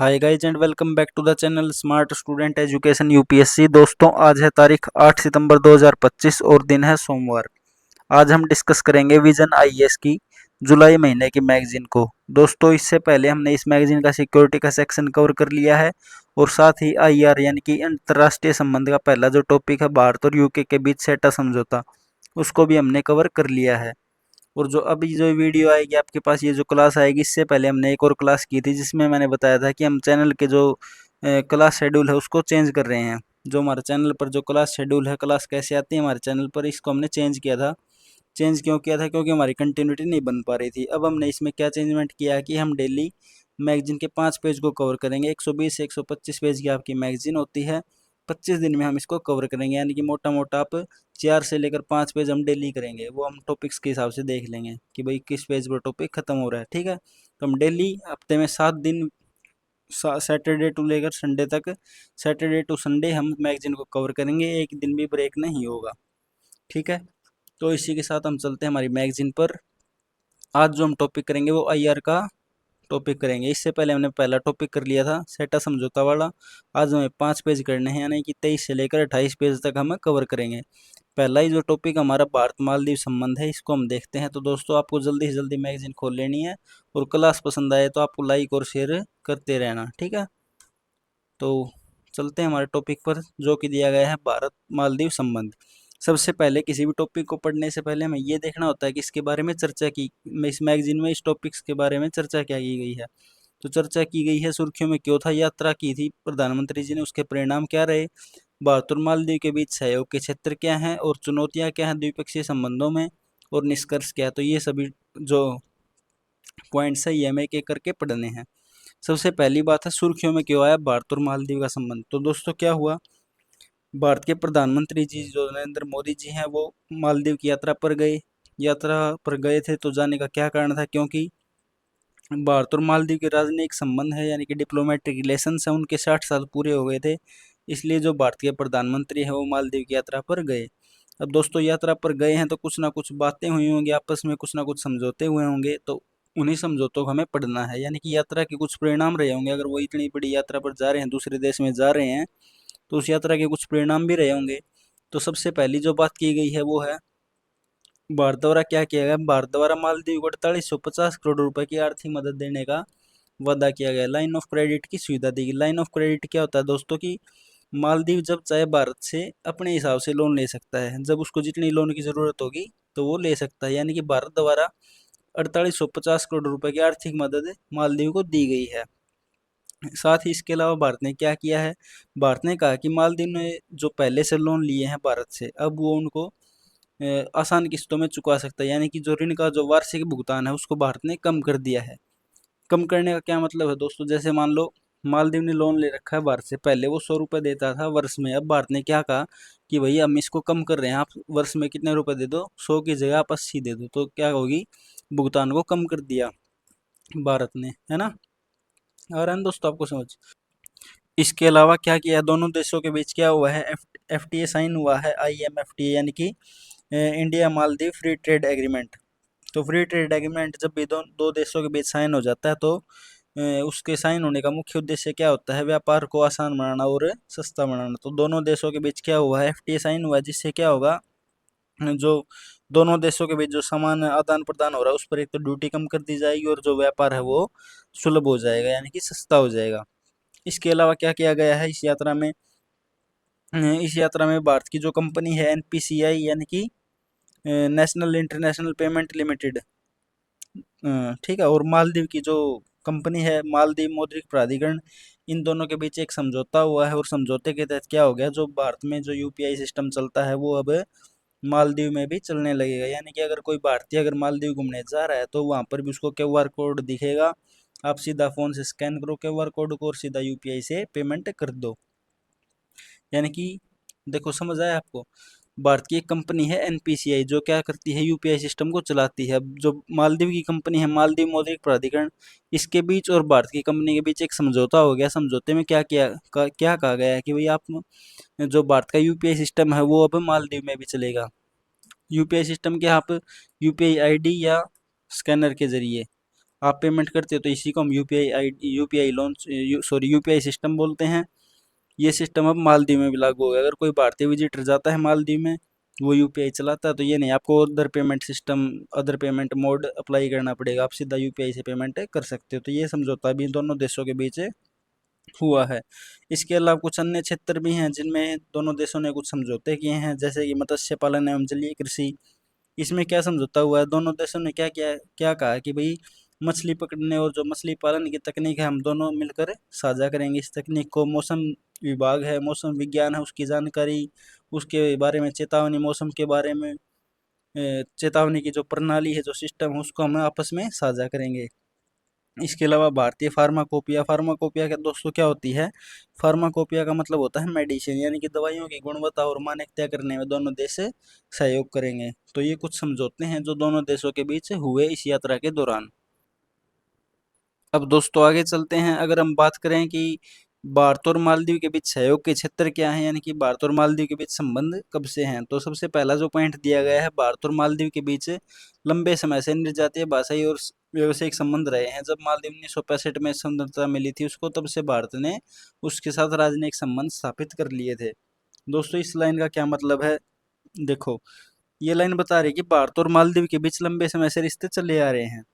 Hi guys and welcome back to the channel smart student education UPSC. दोस्तों आज है तारीख 8 सितंबर 2025 और दिन है सोमवार। आज हम डिस्कस करेंगे विजन आईएएस की जुलाई महीने की मैगजीन को। दोस्तों इससे पहले हमने इस मैगजीन का सिक्योरिटी का सेक्शन कवर कर लिया है और साथ ही आईआर यानी कि अंतर्राष्ट्रीय संबंध का पहला जो टॉपिक है भारत और यूके के बीच सेटा समझौता, उसको भी हमने कवर कर लिया है। और जो अभी जो वीडियो आएगी आपके पास, ये जो क्लास आएगी, इससे पहले हमने एक और क्लास की थी जिसमें मैंने बताया था कि हम चैनल के जो क्लास शेड्यूल है उसको चेंज कर रहे हैं। जो हमारे चैनल पर जो क्लास शेड्यूल है, क्लास कैसे आती है हमारे चैनल पर, इसको हमने चेंज किया था। चेंज क्यों किया था? क्योंकि हमारी कंटिन्यूटी नहीं बन पा रही थी। अब हमने इसमें क्या चेंजमेंट किया है कि हम डेली मैगजीन के 5 पेज को कवर करेंगे। 120 से 125 पेज की आपकी मैगजीन होती है। 25 दिन में हम इसको कवर करेंगे, यानी कि मोटा मोटा आप 4 से लेकर 5 पेज हम डेली करेंगे। वो हम टॉपिक्स के हिसाब से देख लेंगे कि भाई किस पेज पर टॉपिक खत्म हो रहा है। ठीक है, तो हम डेली हफ्ते में 7 दिन, सैटरडे टू लेकर संडे तक, सैटरडे टू संडे हम मैगजीन को कवर करेंगे। एक दिन भी ब्रेक नहीं होगा। ठीक है, तो इसी के साथ हम चलते हैं हमारी मैगजीन पर। आज जो हम टॉपिक करेंगे वो आईआर का टॉपिक करेंगे। इससे पहले हमने पहला टॉपिक कर लिया था सेटा समझौता वाला। आज हमें 5 पेज करने हैं, यानी कि 23 से लेकर 28 पेज तक हमें कवर करेंगे। पहला ही जो टॉपिक हमारा भारत मालदीव संबंध है, इसको हम देखते हैं। तो दोस्तों आपको जल्दी से जल्दी मैगजीन खोल लेनी है और क्लास पसंद आए तो आपको लाइक और शेयर करते रहना। ठीक है, तो चलते हैं हमारे टॉपिक पर जो कि दिया गया है भारत मालदीव संबंध। सबसे पहले किसी भी टॉपिक को पढ़ने से पहले हमें ये देखना होता है कि इसके बारे में चर्चा की, इस मैगजीन में इस टॉपिक्स के बारे में चर्चा क्या की गई है। तो चर्चा की गई है सुर्खियों में क्यों था, यात्रा की थी प्रधानमंत्री जी ने, उसके परिणाम क्या रहे, भारत और मालदीव के बीच सहयोग के क्षेत्र क्या हैं और चुनौतियां क्या हैं द्विपक्षीय संबंधों में, और निष्कर्ष क्या है। तो ये सभी जो पॉइंट्स है ये हमें एक एक करके पढ़ने हैं। सबसे पहली बात है सुर्खियों में क्यों आया भारत और मालदीव का संबंध। तो दोस्तों क्या हुआ, भारत के प्रधानमंत्री जी जो नरेंद्र मोदी जी हैं वो मालदीव की यात्रा पर गए। यात्रा पर गए थे तो जाने का क्या कारण था? क्योंकि भारत और मालदीव के राजनयिक संबंध है, यानी कि डिप्लोमेटिक रिलेशंस है, उनके 60 साल पूरे हो गए थे। इसलिए जो भारत के प्रधानमंत्री हैं वो मालदीव की यात्रा पर गए। अब दोस्तों यात्रा पर गए हैं तो कुछ ना कुछ बातें हुई होंगी आपस में, कुछ ना कुछ समझौते हुए होंगे, तो उन्हीं समझौतों को हमें पढ़ना है। यानी कि यात्रा के कुछ परिणाम रहे होंगे। अगर वो इतनी बड़ी यात्रा पर जा रहे हैं, दूसरे देश में जा रहे हैं, तो उस यात्रा के कुछ परिणाम भी रहे होंगे। तो सबसे पहली जो बात की गई है वो है भारत द्वारा क्या किया गया। भारत द्वारा मालदीव को 4850 करोड़ रुपए की आर्थिक मदद देने का वादा किया गया। लाइन ऑफ क्रेडिट की सुविधा दी गई। लाइन ऑफ क्रेडिट क्या होता है दोस्तों की, मालदीव जब चाहे भारत से अपने हिसाब से लोन ले सकता है। जब उसको जितनी लोन की जरूरत होगी तो वो ले सकता है। यानी कि भारत द्वारा 4850 करोड़ रुपए की आर्थिक मदद मालदीव को दी गई है। साथ ही इसके अलावा भारत ने क्या किया है, भारत ने कहा कि मालदीव ने जो पहले से लोन लिए हैं भारत से, अब वो उनको आसान किस्तों में चुका सकता है। यानी कि जो ऋण का जो वार्षिक भुगतान है उसको भारत ने कम कर दिया है। कम करने का क्या मतलब है दोस्तों, जैसे मान लो मालदीव ने लोन ले रखा है भारत से, पहले वो 100 रुपये देता था वर्ष में। अब भारत ने क्या कहा कि भैया हम इसको कम कर रहे हैं, आप वर्ष में कितने रुपए दे दो, 100 की जगह आप 80 दे दो। तो क्या होगी, भुगतान को कम कर दिया भारत ने, है ना। आ रहा है ना दोस्तों आपको समझ। इसके अलावा क्या किया, दोनों देशों के बीच क्या हुआ है, एफटीए साइन हुआ है, आईएमएफटीए, यानी कि India Maldives free trade agreement. तो फ्री ट्रेड एग्रीमेंट जब भी दो देशों के बीच साइन हो जाता है तो उसके साइन होने का मुख्य उद्देश्य क्या होता है, व्यापार को आसान बनाना और सस्ता बनाना। तो दोनों देशों के बीच क्या हुआ है, एफटीए साइन हुआ है, जिससे क्या होगा, जो दोनों देशों के बीच जो सामान आदान प्रदान हो रहा है उस पर एक तो ड्यूटी कम कर दी जाएगी और जो व्यापार है वो सुलभ हो जाएगा, यानी कि सस्ता हो जाएगा। इसके अलावा क्या किया गया है इस यात्रा में, इस यात्रा में भारत की जो कंपनी है एनपीसीआई, यानी कि नेशनल इंटरनेशनल पेमेंट लिमिटेड, ठीक है, और मालदीव की जो कंपनी है मालदीव मौद्रिक प्राधिकरण, इन दोनों के बीच एक समझौता हुआ है। और समझौते के तहत क्या हो गया, जो भारत में जो यूपीआई सिस्टम चलता है वो अब मालदीव में भी चलने लगेगा। यानी कि अगर कोई भारतीय अगर मालदीव घूमने जा रहा है तो वहाँ पर भी उसको क्यूआर कोड दिखेगा। आप सीधा फ़ोन से स्कैन करो क्यूआर कोड को और सीधा यूपीआई से पेमेंट कर दो। यानी कि देखो, समझ आया आपको। भारत की एक कंपनी है एनपीसीआई जो क्या करती है, यूपीआई सिस्टम को चलाती है। अब जो मालदीव की कंपनी है मालदीव मौद्रिक प्राधिकरण, इसके बीच और भारत की कंपनी के बीच एक समझौता हो गया। समझौते में क्या कहा गया है कि भाई आप जो भारत का यूपीआई सिस्टम है वो अब मालदीव में भी चलेगा। यूपीआई सिस्टम के आप यूपीआई आईडी या स्कैनर के जरिए आप पेमेंट करते हो तो इसी को हम यूपीआई लॉन्च यूपीआई सिस्टम बोलते हैं। ये सिस्टम अब मालदीव में भी लागू हो गया। अगर कोई भारतीय विजिटर जाता है मालदीव में, वो यूपीआई चलाता है, तो ये नहीं आपको अदर पेमेंट मोड अप्लाई करना पड़ेगा, आप सीधा यूपीआई से पेमेंट कर सकते हो। तो ये समझौता भी दोनों देशों के बीच हुआ है। इसके अलावा कुछ अन्य क्षेत्र भी हैं जिनमें दोनों देशों ने कुछ समझौते किए हैं, जैसे कि मत्स्य पालन एवं जलीय कृषि। इसमें क्या समझौता हुआ है, दोनों देशों ने क्या क्या क्या कहा कि भाई मछली पकड़ने और जो मछली पालन की तकनीक है हम दोनों मिलकर साझा करेंगे। इस तकनीक को मौसम विभाग है, मौसम विज्ञान है, उसकी जानकारी, उसके बारे में चेतावनी, मौसम के बारे में चेतावनी की जो प्रणाली है, जो सिस्टम है, उसको हम आपस में साझा करेंगे। इसके अलावा भारतीय फार्माकोपिया, फार्माकोपिया का दोस्तों क्या होती है, फार्माकोपिया का मतलब होता है मेडिसिन, यानी कि दवाइयों की गुणवत्ता और मानक तय करने में दोनों देश सहयोग करेंगे। तो ये कुछ समझौते हैं जो दोनों देशों के बीच हुए इस यात्रा के दौरान। अब दोस्तों आगे चलते हैं। अगर हम बात करें कि भारत और मालदीव के बीच सहयोग के क्षेत्र क्या है, यानी कि भारत और मालदीव के बीच संबंध कब से हैं, तो सबसे पहला जो पॉइंट दिया गया है, भारत और मालदीव के बीच लंबे समय से निर्जातीय, भाषाई और व्यावसायिक संबंध रहे हैं। जब मालदीव 1965 में स्वतंत्रता मिली थी उसको, तब से भारत ने उसके साथ राजनयिक संबंध स्थापित कर लिए थे। दोस्तों इस लाइन का क्या मतलब है, देखो ये लाइन बता रही है कि भारत और मालदीव के बीच लंबे समय से रिश्ते चले आ रहे हैं।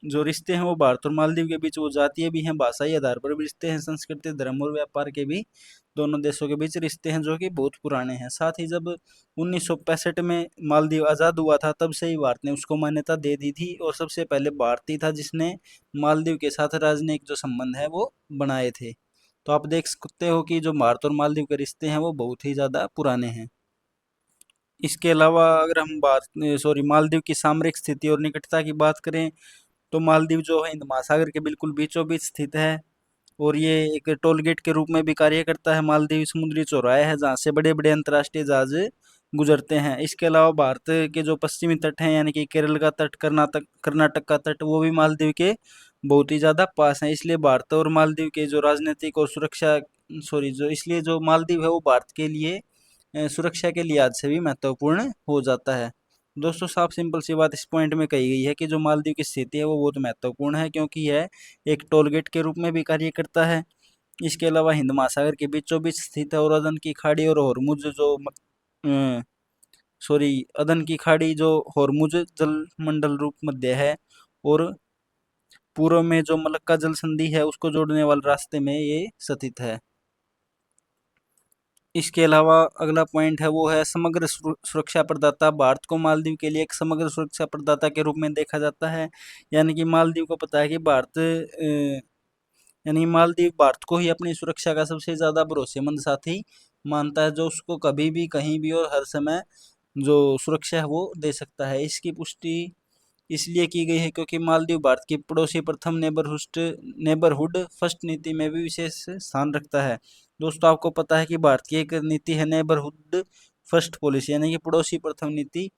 जो रिश्ते हैं वो भारत और मालदीव के बीच वो जातीय भी हैं, भाषाई आधार पर भी रिश्ते हैं, संस्कृति, धर्म और व्यापार के भी दोनों देशों के बीच रिश्ते हैं जो कि बहुत पुराने हैं। साथ ही जब 1965 में मालदीव आज़ाद हुआ था, तब से ही भारत ने उसको मान्यता दे दी थी, और सबसे पहले भारत ही था जिसने मालदीव के साथ राजनयिक जो संबंध है वो बनाए थे। तो आप देख सकते हो कि जो भारत और मालदीव के रिश्ते हैं वो बहुत ही ज़्यादा पुराने हैं। इसके अलावा अगर हम मालदीव की सामरिक स्थिति और निकटता की बात करें, तो मालदीव जो है हिंद महासागर के बिल्कुल बीचों बीच स्थित है, और ये एक टोल गेट के रूप में भी कार्य करता है। मालदीव समुद्री चौराहा है जहाँ से बड़े बड़े अंतर्राष्ट्रीय जहाज गुजरते हैं। इसके अलावा भारत के जो पश्चिमी तट हैं, यानी कि केरल का तट, कर्नाटक कर्नाटक का तट, वो भी मालदीव के बहुत ही ज़्यादा पास हैं। इसलिए भारत और मालदीव के जो राजनीतिक और सुरक्षा सॉरी जो इसलिए जो मालदीव है वो भारत के लिए सुरक्षा के लिहाज से भी महत्वपूर्ण हो जाता है। दोस्तों साफ सिंपल सी बात इस पॉइंट में कही गई है कि जो मालदीव की स्थिति है वो बहुत महत्वपूर्ण है, क्योंकि यह एक टोल गेट के रूप में भी कार्य करता है। इसके अलावा हिंद महासागर के बीचों बीच स्थित है, और अदन की खाड़ी जो हॉर्मुज जल मंडल रूप मध्य है, और पूर्व में जो मलक्का जल संधि है उसको जोड़ने वाले रास्ते में ये स्थित है। इसके अलावा अगला पॉइंट है वो है समग्र सुरक्षा प्रदाता। भारत को मालदीव के लिए एक समग्र सुरक्षा प्रदाता के रूप में देखा जाता है, यानी कि मालदीव को पता है कि यानी मालदीव भारत को ही अपनी सुरक्षा का सबसे ज़्यादा भरोसेमंद साथी मानता है, जो उसको कभी भी कहीं भी और हर समय जो सुरक्षा है वो दे सकता है। इसकी पुष्टि इसलिए की गई है क्योंकि मालदीव भारत की पड़ोसी प्रथम नेबरहुड फर्स्ट नीति में भी विशेष स्थान रखता है। दोस्तों आपको पता है कि भारत की एक नीति है नेबरहुड फर्स्ट पॉलिसी, यानी कि पड़ोसी प्रथम नीति,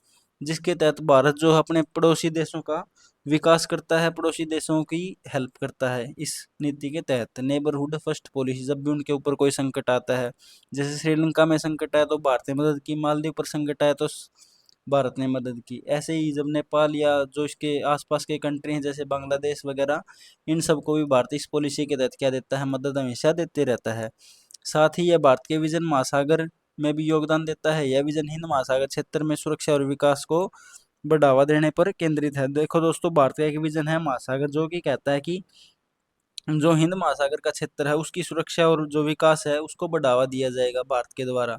जिसके तहत भारत जो अपने पड़ोसी देशों का विकास करता है, पड़ोसी देशों की हेल्प करता है। इस नीति के तहत नेबरहुड फर्स्ट पॉलिसी, जब भी उनके ऊपर कोई संकट आता है, जैसे श्रीलंका में संकट आया तो भारत ने मदद की, मालदीव पर संकट आया तो भारत ने मदद की। ऐसे ही जब नेपाल या जो इसके आसपास के कंट्री हैं जैसे बांग्लादेश वगैरह, इन सबको भी भारत इस पॉलिसी के तहत क्या देता है, मदद हमेशा देते रहता है। साथ ही यह भारत के विजन महासागर में भी योगदान देता है। यह विजन हिंद महासागर क्षेत्र में सुरक्षा और विकास को बढ़ावा देने पर केंद्रित है। देखो दोस्तों भारत का एक विजन है महासागर, जो कि कहता है कि जो हिंद महासागर का क्षेत्र है उसकी सुरक्षा और जो विकास है उसको बढ़ावा दिया जाएगा भारत के द्वारा।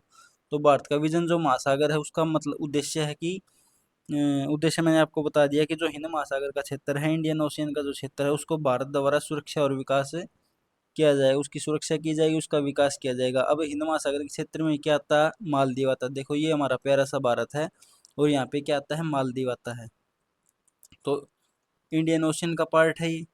तो भारत का विजन जो महासागर है उसका मतलब उद्देश्य है कि उद्देश्य मैंने आपको बता दिया कि जो हिंद महासागर का क्षेत्र है, इंडियन ओशियन का जो क्षेत्र है, उसको भारत द्वारा सुरक्षा और विकास किया जाएगा, उसकी सुरक्षा की जाएगी, उसका विकास किया जाएगा। अब हिंद महासागर के क्षेत्र में क्या आता है, मालदीव आता है। देखो ये हमारा प्यारा सा भारत है, और यहाँ पे क्या आता है, मालदीव आता है। तो इंडियन ओशियन का पार्ट है ये,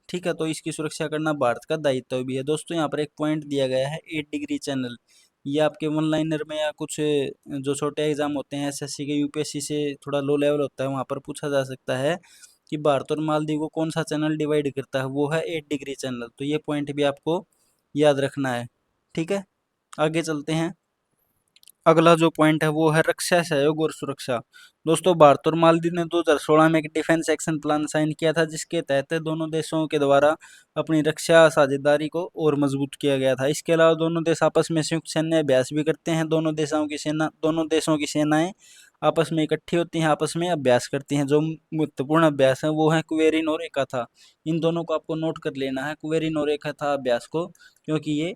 ठीक है। तो इसकी सुरक्षा करना भारत का दायित्व भी है। दोस्तों यहाँ पर एक पॉइंट दिया गया है 8 डिग्री चैनल। ये आपके वन लाइनर में या कुछ जो छोटे एग्जाम होते हैं एसएससी के, यूपीएससी से थोड़ा लो लेवल होता है, वहाँ पर पूछा जा सकता है कि भारत और मालदीव को कौन सा चैनल डिवाइड करता है, वो है 8 डिग्री चैनल। तो ये पॉइंट भी आपको याद रखना है, ठीक है। आगे चलते हैं। अगला जो पॉइंट है वो है रक्षा सहयोग और सुरक्षा। दोस्तों भारत और मालदीव ने 2016 में एक डिफेंस एक्शन प्लान साइन किया था, जिसके तहत दोनों देशों के द्वारा अपनी रक्षा साझेदारी को और मजबूत किया गया था। इसके अलावा दोनों देश आपस में संयुक्त सैन्य अभ्यास भी करते हैं। दोनों देशों की सेनाएं आपस में इकट्ठी होती हैं, आपस में अभ्यास करती हैं। जो महत्वपूर्ण अभ्यास है वो है कुवेरिन और एकाथा। इन दोनों को आपको नोट कर लेना है, कुवेरिन और एकाथा अभ्यास को, क्योंकि ये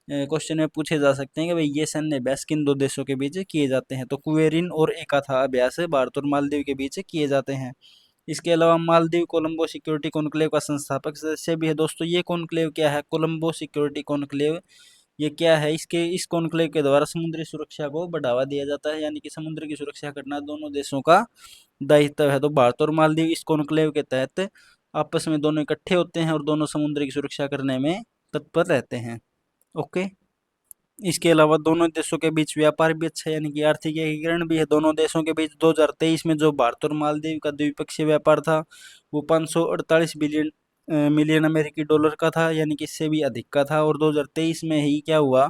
क्वेश्चन में पूछे जा सकते हैं कि भाई ये सैन्य अभ्यास किन दो देशों के बीच किए जाते हैं। तो कुवेरिन और एकाथा अभ्यास भारत और मालदीव के बीच किए जाते हैं। इसके अलावा मालदीव कोलंबो सिक्योरिटी कॉन्क्लेव का संस्थापक सदस्य भी है। दोस्तों ये कॉन्क्लेव क्या है? कोलंबो सिक्योरिटी कॉन्क्लेव ये क्या है? इस कॉन्क्लेव के द्वारा समुद्री सुरक्षा को बढ़ावा दिया जाता है, यानी कि समुद्र की सुरक्षा करना दोनों देशों का दायित्व है। तो भारत और मालदीव इस कॉन्क्लेव के तहत आपस में दोनों इकट्ठे होते हैं और दोनों समुद्र की सुरक्षा करने में तत्पर रहते हैं। ओके। इसके अलावा दोनों देशों के बीच व्यापार भी अच्छा है, यानी कि आर्थिक एकीकरण भी है। दोनों देशों के बीच 2023 में जो भारत और मालदीव का द्विपक्षीय व्यापार था वो 548 मिलियन अमेरिकी डॉलर का था, यानी कि इससे भी अधिक का था। और 2023 में ही क्या हुआ,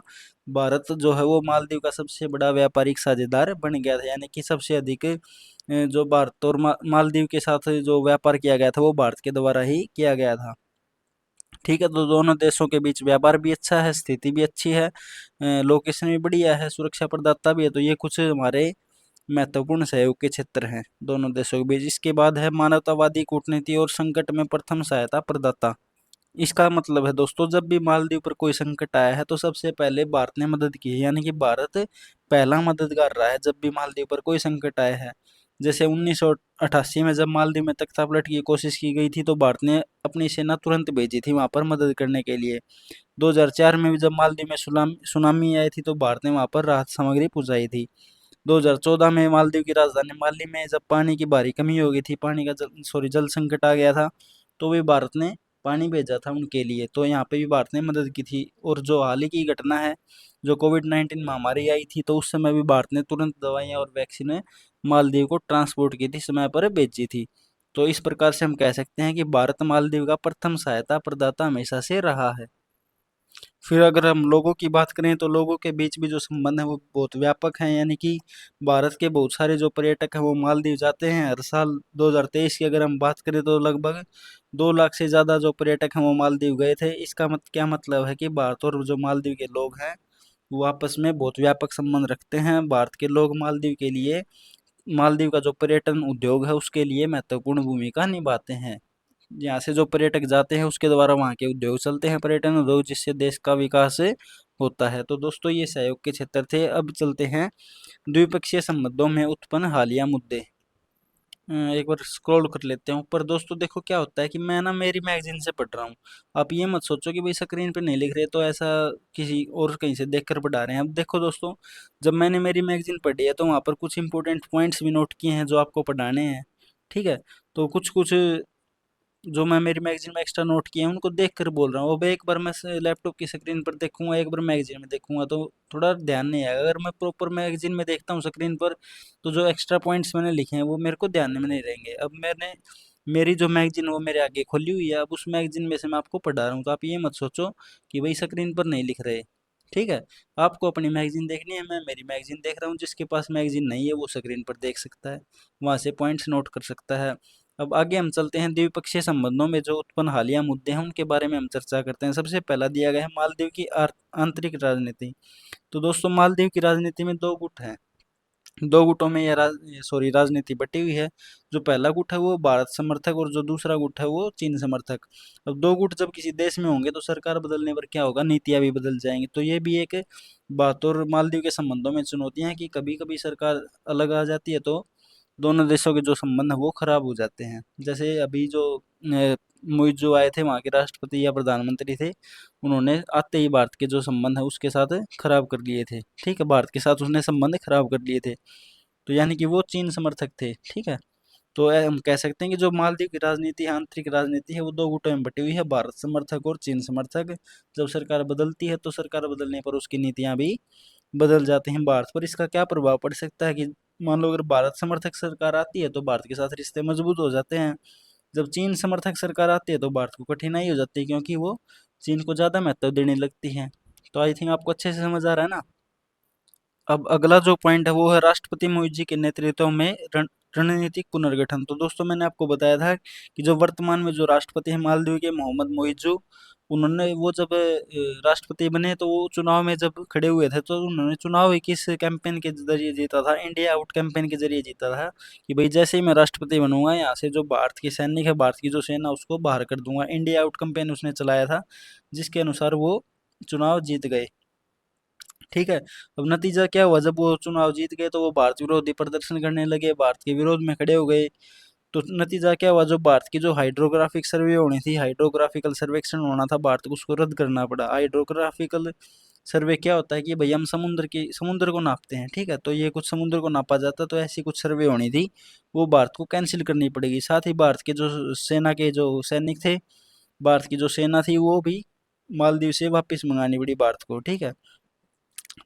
भारत जो है वो मालदीव का सबसे बड़ा व्यापारिक साझेदार बन गया था, यानी कि सबसे अधिक जो भारत और मालदीव के साथ जो व्यापार किया गया था वो भारत के द्वारा ही किया गया था। ठीक है, तो दोनों देशों के बीच व्यापार भी अच्छा है, स्थिति भी अच्छी है, लोकेशन भी बढ़िया है, सुरक्षा प्रदाता भी है। तो ये कुछ हमारे महत्वपूर्ण सहयोग के क्षेत्र हैं दोनों देशों के बीच। इसके बाद है मानवतावादी कूटनीति और संकट में प्रथम सहायता प्रदाता। इसका मतलब है दोस्तों, जब भी मालदीव पर कोई संकट आया है तो सबसे पहले भारत ने मदद की है, यानी कि भारत पहला मददगार रहा है जब भी मालदीव पर कोई संकट आया है। जैसे 1988 में जब मालदीव में तख्तापलट की कोशिश की गई थी तो भारत ने अपनी सेना तुरंत भेजी थी वहां पर मदद करने के लिए। 2004 में भी जब मालदीव में सुनामी आई थी तो भारत ने वहां पर राहत सामग्री पहुंचाई थी। 2014 में मालदीव की राजधानी माली में जब पानी की भारी कमी हो गई थी, जल संकट आ गया था, तो भी भारत ने पानी भेजा था उनके लिए। तो यहाँ पे भी भारत ने मदद की थी। और जो हाल ही की घटना है, जो कोविड-19 महामारी आई थी, तो उस समय भी भारत ने तुरंत दवाइयाँ और वैक्सीन मालदीव को ट्रांसपोर्ट की थी, समय पर भेजी थी। तो इस प्रकार से हम कह सकते हैं कि भारत मालदीव का प्रथम सहायता प्रदाता हमेशा से रहा है। फिर अगर हम लोगों की बात करें तो लोगों के बीच भी जो संबंध है वो बहुत व्यापक हैं, यानी कि भारत के बहुत सारे जो पर्यटक हैं वो मालदीव जाते हैं हर साल। 2023 की अगर हम बात करें तो लगभग 2 लाख से ज़्यादा जो पर्यटक हैं वो मालदीव गए थे। इसका क्या मतलब है कि भारत और जो मालदीव के लोग हैं वो आपस में बहुत व्यापक संबंध रखते हैं। भारत के लोग मालदीव का जो पर्यटन उद्योग है उसके लिए महत्वपूर्ण भूमिका निभाते हैं। यहाँ से जो पर्यटक जाते हैं उसके द्वारा वहाँ के उद्योग चलते हैं, पर्यटन उद्योग, जिससे देश का विकास होता है। तो दोस्तों ये सहयोग के क्षेत्र थे। अब चलते हैं द्विपक्षीय संबंधों में उत्पन्न हालिया मुद्दे। एक बार स्क्रॉल कर लेते हैं ऊपर। दोस्तों देखो क्या होता है कि मैं ना मेरी मैगजीन से पढ़ रहा हूँ। आप ये मत सोचो कि भाई स्क्रीन पे नहीं लिख रहे तो ऐसा किसी और कहीं से देख कर पढ़ा रहे हैं। अब देखो दोस्तों, जब मैंने मेरी मैगजीन पढ़ी है तो वहाँ पर कुछ इंपॉर्टेंट पॉइंट्स भी नोट किए हैं जो आपको पढ़ाने हैं। ठीक है, तो कुछ कुछ जो मैं मेरी मैगजीन में एक्स्ट्रा नोट किए हैं उनको देख कर बोल रहा हूँ। अब एक बार मैं लैपटॉप की स्क्रीन पर देखूंगा, एक बार मैगजीन में देखूंगा तो थोड़ा ध्यान नहीं आएगा। अगर मैं प्रॉपर मैगजीन में देखता हूँ स्क्रीन पर तो जो एक्स्ट्रा पॉइंट्स मैंने लिखे हैं वो मेरे को ध्यान में नहीं रहेंगे। अब मेरी जो मैगजीन वो मेरे आगे खोली हुई है, अब उस मैगजीन में से मैं आपको पढ़ा रहा हूँ, तो आप ये मत सोचो कि भाई स्क्रीन पर नहीं लिख रहे। ठीक है, आपको अपनी मैगजीन देखनी है, मैं मेरी मैगजीन देख रहा हूँ। जिसके पास मैगजीन नहीं है वो स्क्रीन पर देख सकता है, वहाँ से पॉइंट्स नोट कर सकता है। अब आगे हम चलते हैं, द्विपक्षीय संबंधों में जो उत्पन्न हालिया मुद्दे हैं उनके बारे में हम चर्चा करते हैं। सबसे पहला दिया गया है मालदीव की आंतरिक राजनीति। तो दोस्तों मालदीव की राजनीति में दो गुट हैं। दो गुटों में राजनीति बटी हुई है। जो पहला गुट है वो भारत समर्थक और जो दूसरा गुट है वो चीन समर्थक। अब दो गुट जब किसी देश में होंगे तो सरकार बदलने पर क्या होगा, नीतियां भी बदल जाएंगी। तो ये भी एक बात। और मालदीव के संबंधों में चुनौतियां हैं कि कभी कभी सरकार अलग आ जाती है तो दोनों देशों के जो संबंध है वो खराब हो जाते हैं। जैसे अभी जो मुइज़ जो आए थे वहाँ के राष्ट्रपति या प्रधानमंत्री थे, उन्होंने आते ही भारत के जो संबंध है उसके साथ खराब कर लिए थे। ठीक है, भारत के साथ उसने संबंध खराब कर लिए थे, तो यानी कि वो चीन समर्थक थे। ठीक है, तो हम कह सकते हैं कि जो मालदीव की राजनीति है, आंतरिक राजनीति है, वो दो गुटों में बटी हुई है, भारत समर्थक और चीन समर्थक। जब सरकार बदलती है तो सरकार बदलने पर उसकी नीतियां भी बदल जाती हैं। भारत पर इसका क्या प्रभाव पड़ सकता है कि मान लो अगर भारत समर्थक सरकार आती है तो भारत के साथ रिश्ते मजबूत हो जाते हैं। जब चीन समर्थक सरकार आती है तो भारत को कठिनाई हो जाती है, क्योंकि वो चीन को ज़्यादा महत्व देने लगती है। तो आई थिंक आपको अच्छे से समझ आ रहा है ना। अब अगला जो पॉइंट है वो है राष्ट्रपति मोहित जी के नेतृत्व में रणनीतिक पुनर्गठन। तो दोस्तों मैंने आपको बताया था कि जो वर्तमान में जो राष्ट्रपति हैं मालदीव के मोहम्मद मोइजू, उन्होंने वो जब राष्ट्रपति बने तो वो चुनाव में जब खड़े हुए थे तो उन्होंने चुनाव ही किस कैंपेन के जरिए जीता था, इंडिया आउट कैंपेन के जरिए जीता था कि भाई जैसे ही मैं राष्ट्रपति बनूंगा यहाँ से जो भारत के सैनिक है, भारत की जो सेना उसको बाहर कर दूंगा। इंडिया आउट कैंपेन उसने चलाया था जिसके अनुसार वो चुनाव जीत गए। ठीक है। अब नतीजा क्या हुआ, जब वो चुनाव जीत गए तो वो भारत विरोधी प्रदर्शन करने लगे, भारत के विरोध में खड़े हो गए। तो नतीजा क्या हुआ, जो भारत की जो हाइड्रोग्राफिक सर्वे होनी थी, हाइड्रोग्राफिकल सर्वेक्षण होना था भारत को, उसको रद्द करना पड़ा। हाइड्रोग्राफिकल सर्वे क्या होता है कि भाई हम समुद्र को नापते हैं, ठीक है, तो ये कुछ समुद्र को नापा जाता है, तो ऐसी कुछ सर्वे होनी थी, वो भारत को कैंसिल करनी पड़ेगी। साथ ही भारत के जो सेना के जो सैनिक थे, भारत की जो सेना थी वो भी मालदीव से वापस मंगानी पड़ी भारत को। ठीक है।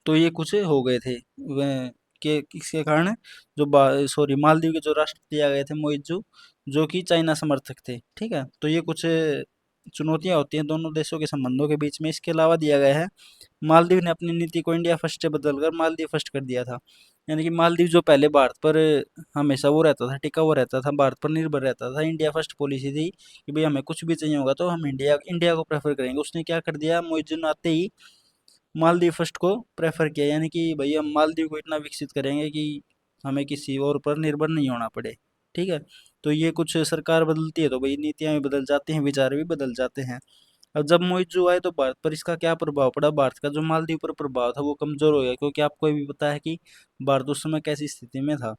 तो ये कुछ हो गए थे वह के किसके कारण, जो सॉरी मालदीव के जो राष्ट्रपति आ गए थे मोइजू, जो कि चाइना समर्थक थे। ठीक है। तो ये कुछ चुनौतियां होती हैं दोनों देशों के संबंधों के बीच में। इसके अलावा दिया गया है मालदीव ने अपनी नीति को इंडिया फर्स्ट से बदलकर मालदीव फर्स्ट कर दिया था। यानी कि मालदीव जो पहले भारत पर हमेशा वो रहता था, टिका हुआ रहता था, भारत पर निर्भर रहता था, इंडिया फर्स्ट पॉलिसी थी कि भाई हमें कुछ भी चाहिए होगा तो हम इंडिया इंडिया को प्रेफर करेंगे। उसने क्या कर दिया, मोइजू ने आते ही मालदीव फर्स्ट को प्रेफर किया, यानी कि भैया हम मालदीव को इतना विकसित करेंगे कि हमें किसी और पर निर्भर नहीं होना पड़े। ठीक है। तो ये कुछ सरकार बदलती है तो भाई नीतियां भी बदल जाती हैं, विचार भी बदल जाते हैं। अब जब मोइजू आए तो भारत पर इसका क्या प्रभाव पड़ा, भारत का जो मालदीव पर प्रभाव था वो कमजोर हो गया, क्योंकि आपको भी पता है कि भारत उस समय कैसी स्थिति में था।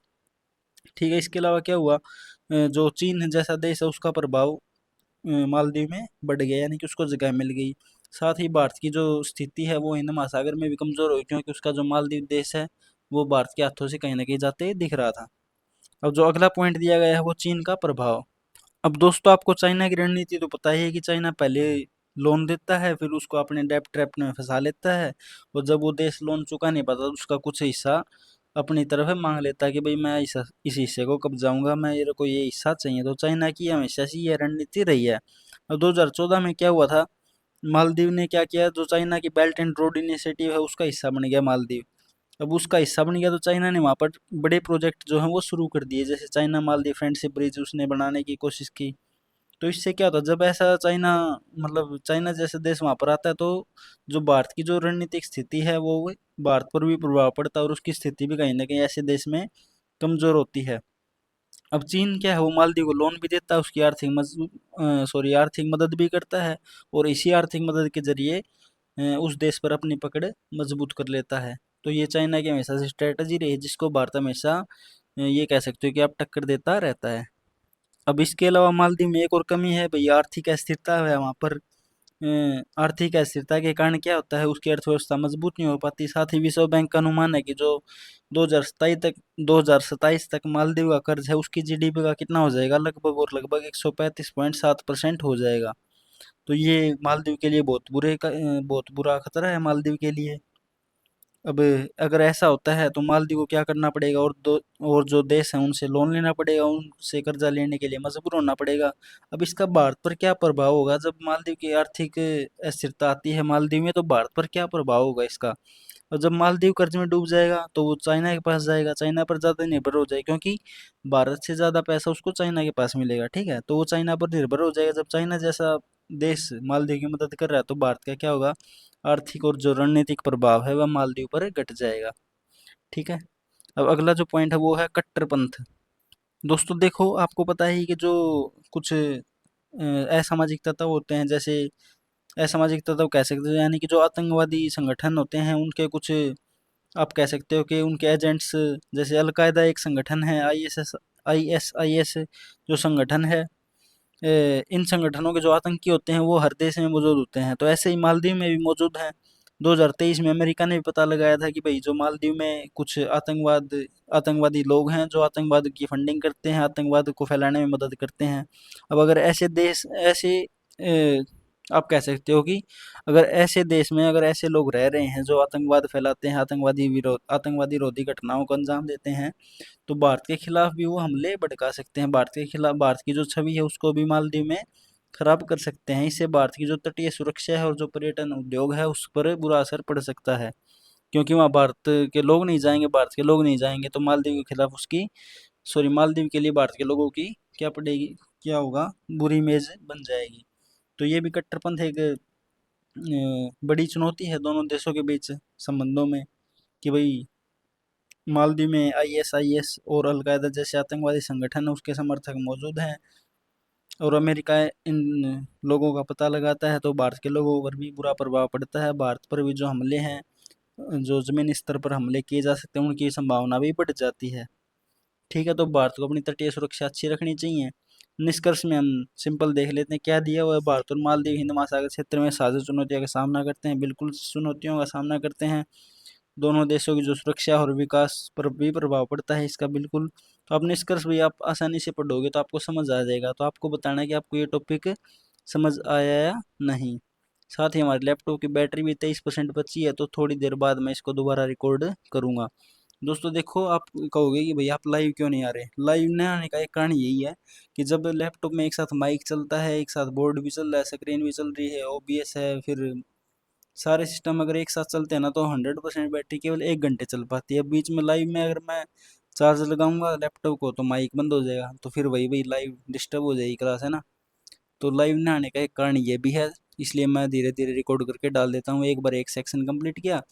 ठीक है। इसके अलावा क्या हुआ, जो चीन जैसा देश है उसका प्रभाव मालदीव में बढ़ गया, यानी कि उसको जगह मिल गई। साथ ही भारत की जो स्थिति है वो हिंद महासागर में भी कमजोर हुई, क्योंकि उसका जो मालदीव देश है वो भारत के हाथों से कहीं ना कहीं जाते दिख रहा था। अब जो अगला पॉइंट दिया गया है वो चीन का प्रभाव। अब दोस्तों आपको चाइना की रणनीति तो पता ही है कि चाइना पहले लोन देता है, फिर उसको अपने डेब्ट ट्रैप में फंसा लेता है, और जब वो देश लोन चुका नहीं पाता तो उसका कुछ हिस्सा अपनी तरफ है मांग लेता है कि भाई मैं इस हिस्से को कब जाऊंगा, मैं मेरे को ये हिस्सा चाहिए। तो चाइना की हमेशा से ये रणनीति रही है। अब 2014 में क्या हुआ था, मालदीव ने क्या किया, जो चाइना की बेल्ट एंड रोड इनिशिएटिव है उसका हिस्सा बन गया मालदीव। अब उसका हिस्सा बन गया तो चाइना ने वहाँ पर बड़े प्रोजेक्ट जो हैं वो शुरू कर दिए, जैसे चाइना मालदीव फ्रेंडशिप ब्रिज उसने बनाने की कोशिश की। तो इससे क्या होता है, जब ऐसा चाइना मतलब चाइना जैसे देश वहाँ पर आता है तो जो भारत की जो रणनीतिक स्थिति है वो भारत पर भी प्रभाव पड़ता है, और उसकी स्थिति भी कहीं ना कहीं ऐसे देश में कमजोर होती है। अब चीन क्या है, वो मालदीव को लोन भी देता है, उसकी आर्थिक मदद भी करता है, और इसी आर्थिक मदद के जरिए उस देश पर अपनी पकड़ मजबूत कर लेता है। तो ये चाइना की हमेशा से स्ट्रेटजी रही है, जिसको भारत हमेशा ये कह सकते हो कि आप टक्कर देता रहता है। अब इसके अलावा मालदीव में एक और कमी है भाई, आर्थिक अस्थिरता है वहाँ पर। आर्थिक अस्थिरता के कारण क्या होता है, उसकी अर्थव्यवस्था मजबूत नहीं हो पाती। साथ ही विश्व बैंक का अनुमान है कि जो 2027 तक मालदीव का कर्ज है उसकी जीडीपी का कितना हो जाएगा, लगभग और लगभग 135.7% हो जाएगा। तो ये मालदीव के लिए बहुत बुरा खतरा है मालदीव के लिए। अब अगर ऐसा होता है तो मालदीव को क्या करना पड़ेगा, और जो देश हैं उनसे लोन लेना पड़ेगा, उनसे कर्जा लेने के लिए मजबूर होना पड़ेगा। अब इसका भारत पर क्या प्रभाव होगा, जब मालदीव की आर्थिक अस्थिरता आती है मालदीव में तो भारत पर क्या प्रभाव होगा इसका। और जब मालदीव कर्ज में डूब जाएगा तो वो चाइना के पास जाएगा, चाइना पर ज़्यादा निर्भर हो जाएगा, क्योंकि भारत से ज़्यादा पैसा उसको चाइना के पास मिलेगा। ठीक है। तो वो चाइना पर निर्भर हो जाएगा। जब चाइना जैसा देश मालदीव की मदद कर रहा है तो भारत का क्या होगा, आर्थिक और जो रणनीतिक प्रभाव है वह मालदीव पर घट जाएगा। ठीक है। अब अगला जो पॉइंट है वो है कट्टरपंथ। दोस्तों देखो आपको पता है कि जो कुछ असामाजिक तत्व होते हैं, जैसे असामाजिक तत्व कह सकते हो, यानी कि जो आतंकवादी संगठन होते हैं उनके कुछ आप कह सकते हो कि उनके एजेंट्स, जैसे अलकायदा एक संगठन है, आईएसआईएस जो संगठन है, इन संगठनों के जो आतंकी होते हैं वो हर देश में मौजूद होते हैं। तो ऐसे ही मालदीव में भी मौजूद हैं। 2023 में अमेरिका ने भी पता लगाया था कि भाई जो मालदीव में कुछ आतंकवादी लोग हैं जो आतंकवाद की फंडिंग करते हैं, आतंकवाद को फैलाने में मदद करते हैं। अब अगर ऐसे देश ऐसे आप कह सकते हो कि अगर ऐसे देश में अगर ऐसे लोग रह रहे हैं जो आतंकवाद फैलाते हैं, आतंकवादी विरोधी घटनाओं को अंजाम देते हैं, तो भारत के खिलाफ भी वो हमले भड़का सकते हैं। भारत के खिलाफ भारत की जो छवि है उसको भी मालदीव में खराब कर सकते हैं। इससे भारत की जो तटीय सुरक्षा है और जो पर्यटन उद्योग है उस पर बुरा असर पड़ सकता है, क्योंकि वहाँ भारत के लोग नहीं जाएंगे, भारत के लोग नहीं जाएंगे तो मालदीव के खिलाफ उसकी, सॉरी, मालदीव के लिए भारत के लोगों की क्या पड़ेगी, क्या होगा, बुरी इमेज बन जाएगी। तो ये भी कट्टरपंथ एक बड़ी चुनौती है दोनों देशों के बीच संबंधों में, कि भाई मालदीव में आईएसआईएस और अलकायदा जैसे आतंकवादी संगठन उसके समर्थक मौजूद हैं, और अमेरिका इन लोगों का पता लगाता है तो भारत के लोगों पर भी बुरा प्रभाव पड़ता है। भारत पर भी जो हमले हैं, जो जमीनी स्तर पर हमले किए जा सकते हैं, उनकी संभावना भी बढ़ जाती है। ठीक है, तो भारत को अपनी तटीय सुरक्षा अच्छी रखनी चाहिए। निष्कर्ष में हम सिंपल देख लेते हैं क्या दिया हुआ है। भारत और मालदीव हिंद महासागर क्षेत्र में साझा चुनौतियों का सामना करते हैं, बिल्कुल चुनौतियों का सामना करते हैं। दोनों देशों की जो सुरक्षा और विकास पर भी प्रभाव पड़ता है इसका, बिल्कुल। तो आप निष्कर्ष भी आप आसानी से पढ़ोगे तो आपको समझ आ जाएगा। तो आपको बताना है कि आपको ये टॉपिक समझ आया या नहीं। साथ ही हमारे लैपटॉप की बैटरी भी 23% बची है, तो थोड़ी देर बाद मैं इसको दोबारा रिकॉर्ड करूँगा। दोस्तों देखो, आप कहोगे कि भैया आप लाइव क्यों नहीं आ रहे। लाइव नहीं आने का एक कारण यही है कि जब लैपटॉप में एक साथ माइक चलता है, एक साथ बोर्ड भी चल रहा है, स्क्रीन भी चल रही है, ओबीएस है, फिर सारे सिस्टम अगर एक साथ चलते हैं ना, तो 100% बैटरी केवल 1 घंटे चल पाती है। बीच में लाइव में अगर मैं चार्ज लगाऊंगा लैपटॉप को तो माइक बंद हो जाएगा, तो फिर वही वही लाइव डिस्टर्ब हो जाएगी क्लास, है ना। तो लाइव ना आने का एक कारण ये भी है, इसलिए मैं धीरे धीरे रिकॉर्ड करके डाल देता हूँ। एक बार एक सेक्शन कंप्लीट किया,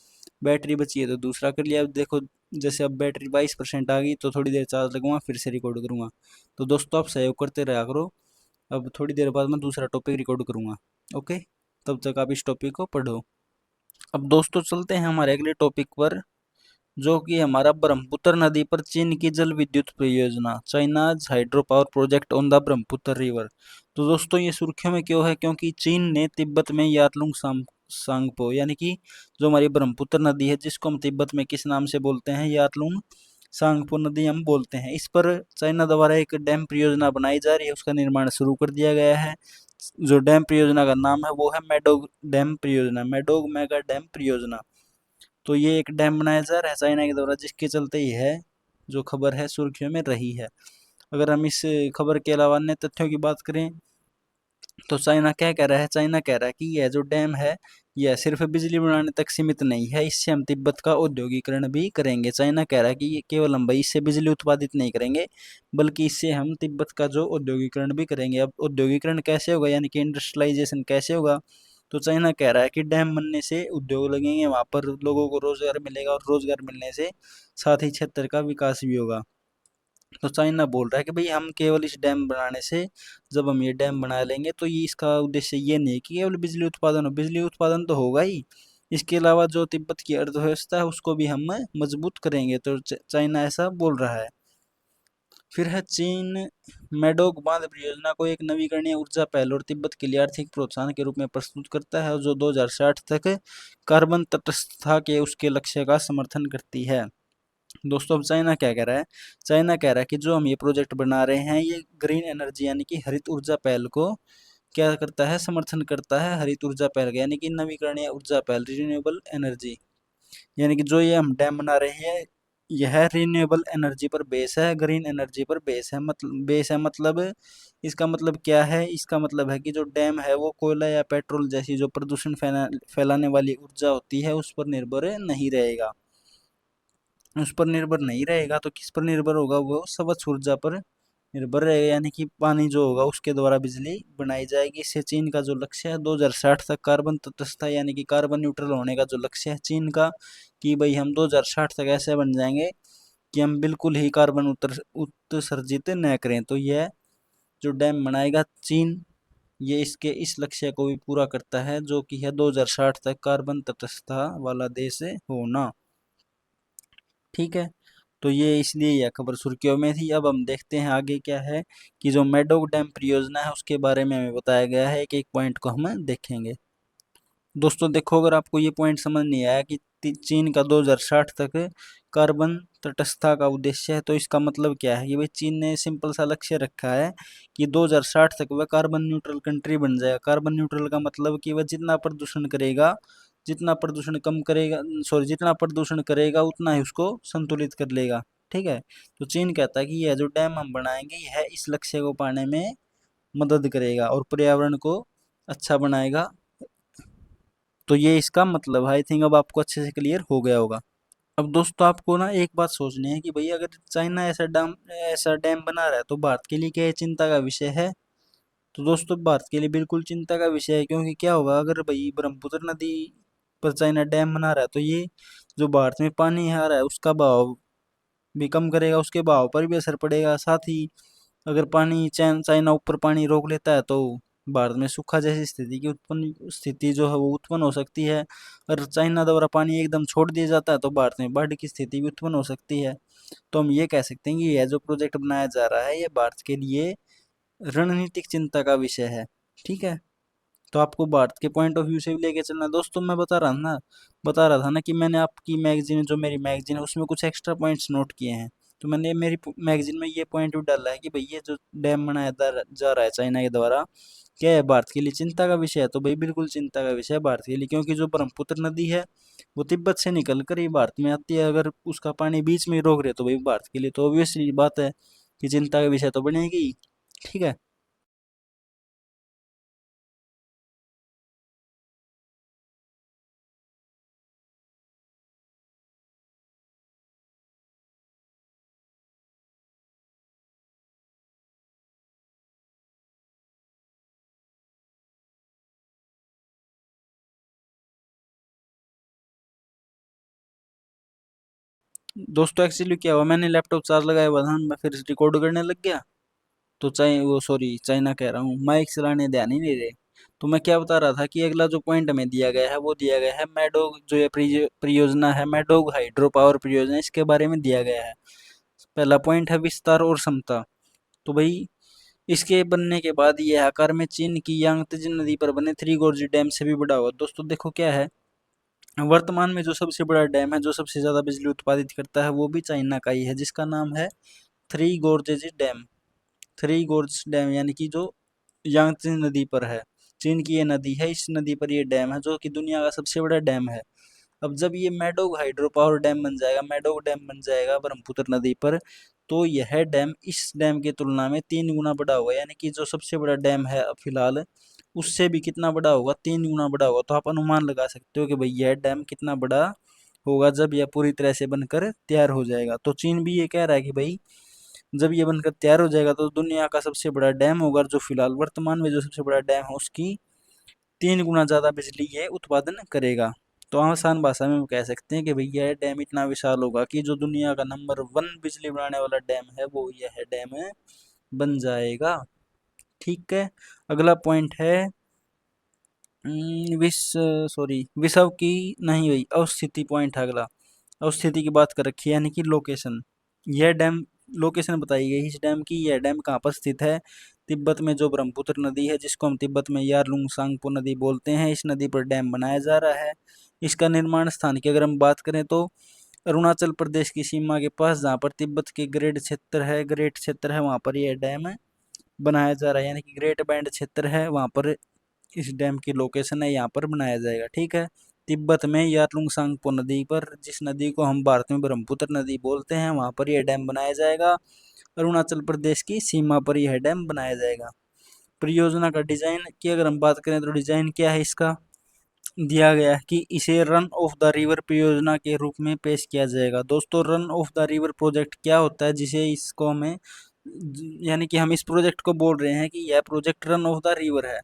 बैटरी बची है तो दूसरा कर लिया। अब देखो, जैसे अब बैटरी 22% आ गई तो थोड़ी देर चार्ज लगूंगा, फिर से रिकॉर्ड करूँगा। तो दोस्तों आप सहयोग करते रहा करो। अब थोड़ी देर बाद मैं दूसरा टॉपिक रिकॉर्ड करूँगा। ओके, तब तक आप इस टॉपिक को पढ़ो। अब दोस्तों चलते हैं हमारे अगले टॉपिक पर, जो कि हमारा ब्रह्मपुत्र नदी पर चीन की जल विद्युत परियोजना, China's hydro power project on the Brahmaputra river. तो दोस्तों ये सुर्खियों में क्यों है, क्योंकि चीन ने तिब्बत में यातलुंग सांगपो, यानी कि जो हमारी ब्रह्मपुत्र नदी है, जिसको हम तिब्बत में किस नाम से बोलते हैं, यातलुंग सांगपो नदी हम बोलते हैं, इस पर चाइना द्वारा एक डैम परियोजना बनाई जा रही है, उसका निर्माण शुरू कर दिया गया है। जो डैम परियोजना का नाम है वो है मैडोग डैम परियोजना, मैडोग मेगा डैम परियोजना। तो ये एक डैम बनाया जा रहा है चाइना के द्वारा, जिसके चलते ही है जो खबर है सुर्खियों में रही है। अगर हम इस खबर के अलावा अन्य तथ्यों की बात करें तो चाइना क्या कह रहा है, चाइना कह रहा है कि यह जो डैम है यह सिर्फ बिजली बनाने तक सीमित नहीं है, इससे हम तिब्बत का औद्योगिकरण भी करेंगे। चाइना कह रहा है कि ये केवल हम भाई इससे बिजली उत्पादित नहीं करेंगे, बल्कि इससे हम तिब्बत का जो औद्योगिकरण भी करेंगे। अब औद्योगिकरण कैसे होगा, यानी कि इंडस्ट्रियलाइजेशन कैसे होगा। तो चाइना कह रहा है कि डैम बनने से उद्योग लगेंगे, वहाँ पर लोगों को रोजगार मिलेगा, और रोजगार मिलने से साथ ही क्षेत्र का विकास भी होगा। तो चाइना बोल रहा है कि भाई हम केवल इस डैम बनाने से, जब हम ये डैम बना लेंगे तो ये इसका उद्देश्य ये नहीं है कि केवल बिजली उत्पादन हो, बिजली उत्पादन तो होगा ही, इसके अलावा जो तिब्बत की अर्थव्यवस्था है उसको भी हम मजबूत करेंगे। तो चाइना ऐसा बोल रहा है। फिर है चीन मेडोक बांध परियोजना को एक नवीकरणीय ऊर्जा पहल और तिब्बत के लिए आर्थिक प्रोत्साहन के रूप में प्रस्तुत करता है, जो 2060 तक कार्बन तटस्थता के उसके लक्ष्य का समर्थन करती है। दोस्तों अब चाइना क्या कह रहा है, चाइना कह रहा है कि जो हम ये प्रोजेक्ट बना रहे हैं ये ग्रीन एनर्जी यानी कि हरित ऊर्जा पहल को क्या करता है, समर्थन करता है। हरित ऊर्जा पहल का यानी कि नवीकरणीय ऊर्जा पहल, रिन्यूएबल एनर्जी, यानी कि जो ये हम डैम बना रहे हैं यह रिन्यूएबल एनर्जी पर बेस है, ग्रीन एनर्जी पर बेस है मतलब इसका मतलब क्या है, इसका मतलब है कि जो डैम है वो कोयला या पेट्रोल जैसी जो प्रदूषण फैलाने वाली ऊर्जा होती है उस पर निर्भर नहीं रहेगा। उस पर निर्भर नहीं रहेगा तो किस पर निर्भर होगा, वो स्वच्छ ऊर्जा पर निर्भर रहेगा, यानी कि पानी जो होगा उसके द्वारा बिजली बनाई जाएगी। इससे चीन का जो लक्ष्य है 2060 तक कार्बन तटस्थता यानी कि कार्बन न्यूट्रल होने का जो लक्ष्य है चीन का, कि भाई हम 2060 तक ऐसे बन जाएंगे कि हम बिल्कुल ही कार्बन उत्सर्जित न करें। तो यह जो डैम बनाएगा चीन, ये इसके इस लक्ष्य को भी पूरा करता है, जो कि है 2060 तक कार्बन तटस्थता वाला देश होना। ठीक है, तो ये इसलिए यह खबर सुर्खियों में थी। अब हम देखते हैं आगे क्या है, कि जो मेडोक डैम परियोजना है उसके बारे में हमें बताया गया है, एक एक पॉइंट को हम देखेंगे। दोस्तों देखो, अगर आपको ये पॉइंट समझ नहीं आया कि चीन का 2060 तक कार्बन तटस्थता का उद्देश्य है, तो इसका मतलब क्या है कि भाई चीन ने सिंपल सा लक्ष्य रखा है कि 2060 तक वह कार्बन न्यूट्रल कंट्री बन जाएगा। कार्बन न्यूट्रल का मतलब कि वह जितना प्रदूषण करेगा, जितना प्रदूषण कम करेगा, सॉरी, जितना प्रदूषण करेगा उतना ही उसको संतुलित कर लेगा। ठीक है, तो चीन कहता है कि यह जो डैम हम बनाएंगे यह इस लक्ष्य को पाने में मदद करेगा और पर्यावरण को अच्छा बनाएगा। तो ये इसका मतलब है। आई थिंक अब आपको अच्छे से क्लियर हो गया होगा। अब दोस्तों आपको ना एक बात सोचनी है कि भाई अगर चाइना ऐसा डैम बना रहा है तो भारत के लिए क्या ये चिंता का विषय है? तो दोस्तों भारत के लिए बिल्कुल चिंता का विषय है, क्योंकि क्या होगा अगर भाई ब्रह्मपुत्र नदी पर चाइना डैम बना रहा है तो ये जो भारत में पानी आ रहा है उसका बहाव भी कम करेगा, उसके बहाव पर भी असर पड़ेगा। साथ ही अगर पानी चाइना ऊपर पानी रोक लेता है तो भारत में सूखा जैसी स्थिति जो है वो उत्पन्न हो सकती है। अगर चाइना द्वारा पानी एकदम छोड़ दिया जाता है तो भारत में बाढ़ की स्थिति भी उत्पन्न हो सकती है। तो हम ये कह सकते हैं कि यह जो प्रोजेक्ट बनाया जा रहा है ये भारत के लिए रणनीतिक चिंता का विषय है। ठीक है, तो आपको भारत के पॉइंट ऑफ व्यू से भी लेके चलना। दोस्तों मैं बता रहा था ना कि मैंने आपकी मैगजीन, जो मेरी मैगजीन है उसमें कुछ एक्स्ट्रा पॉइंट्स नोट किए हैं। तो मैंने मेरी मैगजीन में ये पॉइंट भी डाला है कि भाई ये जो डैम बनाया जा रहा है चाइना के द्वारा, क्या है भारत के लिए चिंता का विषय है? तो भाई बिल्कुल चिंता का विषय है भारत के लिए, क्योंकि जो ब्रह्मपुत्र नदी है वो तिब्बत से निकल कर ही भारत में आती है। अगर उसका पानी बीच में ही रोक रहे तो भाई भारत के लिए तो ऑब्वियसली बात है कि चिंता का विषय तो बनेगी। ठीक है। दोस्तों एक्चुअली क्या हुआ, मैंने लैपटॉप चार्ज लगाया हुआ था, मैं फिर रिकॉर्ड करने लग गया। तो चाइना कह रहा हूँ, माइक चलाने ध्यान ही नहीं रहे। तो मैं क्या बता रहा था कि अगला जो पॉइंट हमें दिया गया है वो दिया गया है मैडोग, जो ये परियोजना है मैडोग हाइड्रो पावर परियोजना, इसके बारे में दिया गया है। पहला पॉइंट है विस्तार और क्षमता। तो भाई इसके बनने के बाद यह आकार में चीन की यांगत्जे नदी पर बने थ्री गोर्ज डैम से भी बड़ा होगा। दोस्तों देखो क्या है, वर्तमान में जो सबसे बड़ा डैम है जो सबसे ज्यादा बिजली उत्पादित करता है वो भी चाइना का ही है, जिसका नाम है Three Gorges Dam. Three Gorge Dam यानी कि जो यांगत्जे नदी पर है, चीन की ये नदी है, इस नदी पर ये डैम है जो कि दुनिया का सबसे बड़ा डैम है। अब जब ये मैडोग हाइड्रो पावर डैम बन जाएगा, मैडोग डैम बन जाएगा ब्रह्मपुत्र नदी पर, तो यह डैम इस डैम की तुलना में 3 गुना बड़ा होगा। यानी कि जो सबसे बड़ा डैम है अब फिलहाल उससे भी कितना बड़ा होगा, 3 गुना बड़ा होगा। तो आप अनुमान लगा सकते हो कि भाई यह डैम कितना बड़ा होगा जब यह पूरी तरह से बनकर तैयार हो जाएगा। तो चीन भी ये कह रहा है कि भाई जब ये बनकर तैयार हो जाएगा तो दुनिया का सबसे बड़ा डैम होगा, जो फिलहाल वर्तमान में जो सबसे बड़ा डैम है उसकी 3 गुना ज़्यादा बिजली ये उत्पादन करेगा। तो आसान भाषा में हम कह सकते हैं कि भैया यह डैम इतना विशाल होगा कि जो दुनिया का नंबर 1 बिजली बनाने वाला डैम है वो यह डैम बन जाएगा। ठीक है। अगला पॉइंट है विश्व की नहीं हुई अवस्थिति पॉइंट है अगला। अवस्थिति की बात कर रखी है यानी कि लोकेशन। यह डैम लोकेशन बताई गई इस डैम की। यह डैम कहाँ पर स्थित है? तिब्बत में जो ब्रह्मपुत्र नदी है जिसको हम तिब्बत में यारलुंग सांगपो नदी बोलते हैं, इस नदी पर डैम बनाया जा रहा है। इसका निर्माण स्थान की अगर हम बात करें तो अरुणाचल प्रदेश की सीमा के पास, जहाँ पर तिब्बत के ग्रेट क्षेत्र है वहाँ पर यह डैम बनाया जा रहा है। यानी कि ग्रेट बैंड क्षेत्र है वहाँ पर इस डैम की लोकेशन है, यहाँ पर बनाया जाएगा। ठीक है। तिब्बत में यारलुंग सांगपो नदी पर, जिस नदी को हम भारत में ब्रह्मपुत्र नदी बोलते हैं, वहाँ पर यह डैम बनाया जाएगा। अरुणाचल प्रदेश की सीमा पर यह डैम बनाया जाएगा। परियोजना का डिजाइन की अगर हम बात करें तो डिजाइन क्या है इसका, दिया गया है कि इसे रन ऑफ द रिवर परियोजना के रूप में पेश किया जाएगा। दोस्तों run of the river project क्या होता है, जिसे इसको हमें यानी कि हम इस प्रोजेक्ट को बोल रहे हैं कि यह project run of the river है।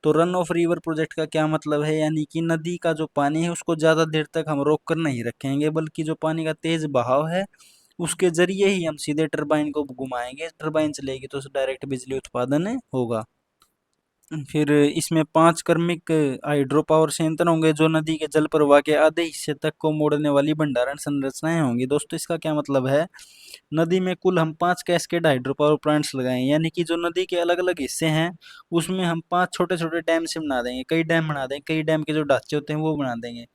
तो रन ऑफ रिवर प्रोजेक्ट का क्या मतलब है, यानी कि नदी का जो पानी है उसको ज़्यादा देर तक हम रोक कर नहीं रखेंगे, बल्कि जो पानी का तेज बहाव है उसके जरिए ही हम सीधे टरबाइन को घुमाएंगे, टरबाइन चलेगी तो डायरेक्ट बिजली उत्पादन होगा। फिर इसमें 5 क्रमिक हाइड्रो पावर संयंत्र होंगे जो नदी के जल प्रवाह के आधे हिस्से तक को मोड़ने वाली भंडारण संरचनाएं होंगी। दोस्तों इसका क्या मतलब है, नदी में कुल हम 5 कैस्केड हाइड्रो पावर प्लांट्स लगाएं, यानी कि जो नदी के अलग अलग हिस्से हैं उसमें हम 5 छोटे छोटे डैम से बना देंगे, कई डैम बना देंगे, कई डैम के जो ढांचे होते हैं वो बना देंगे।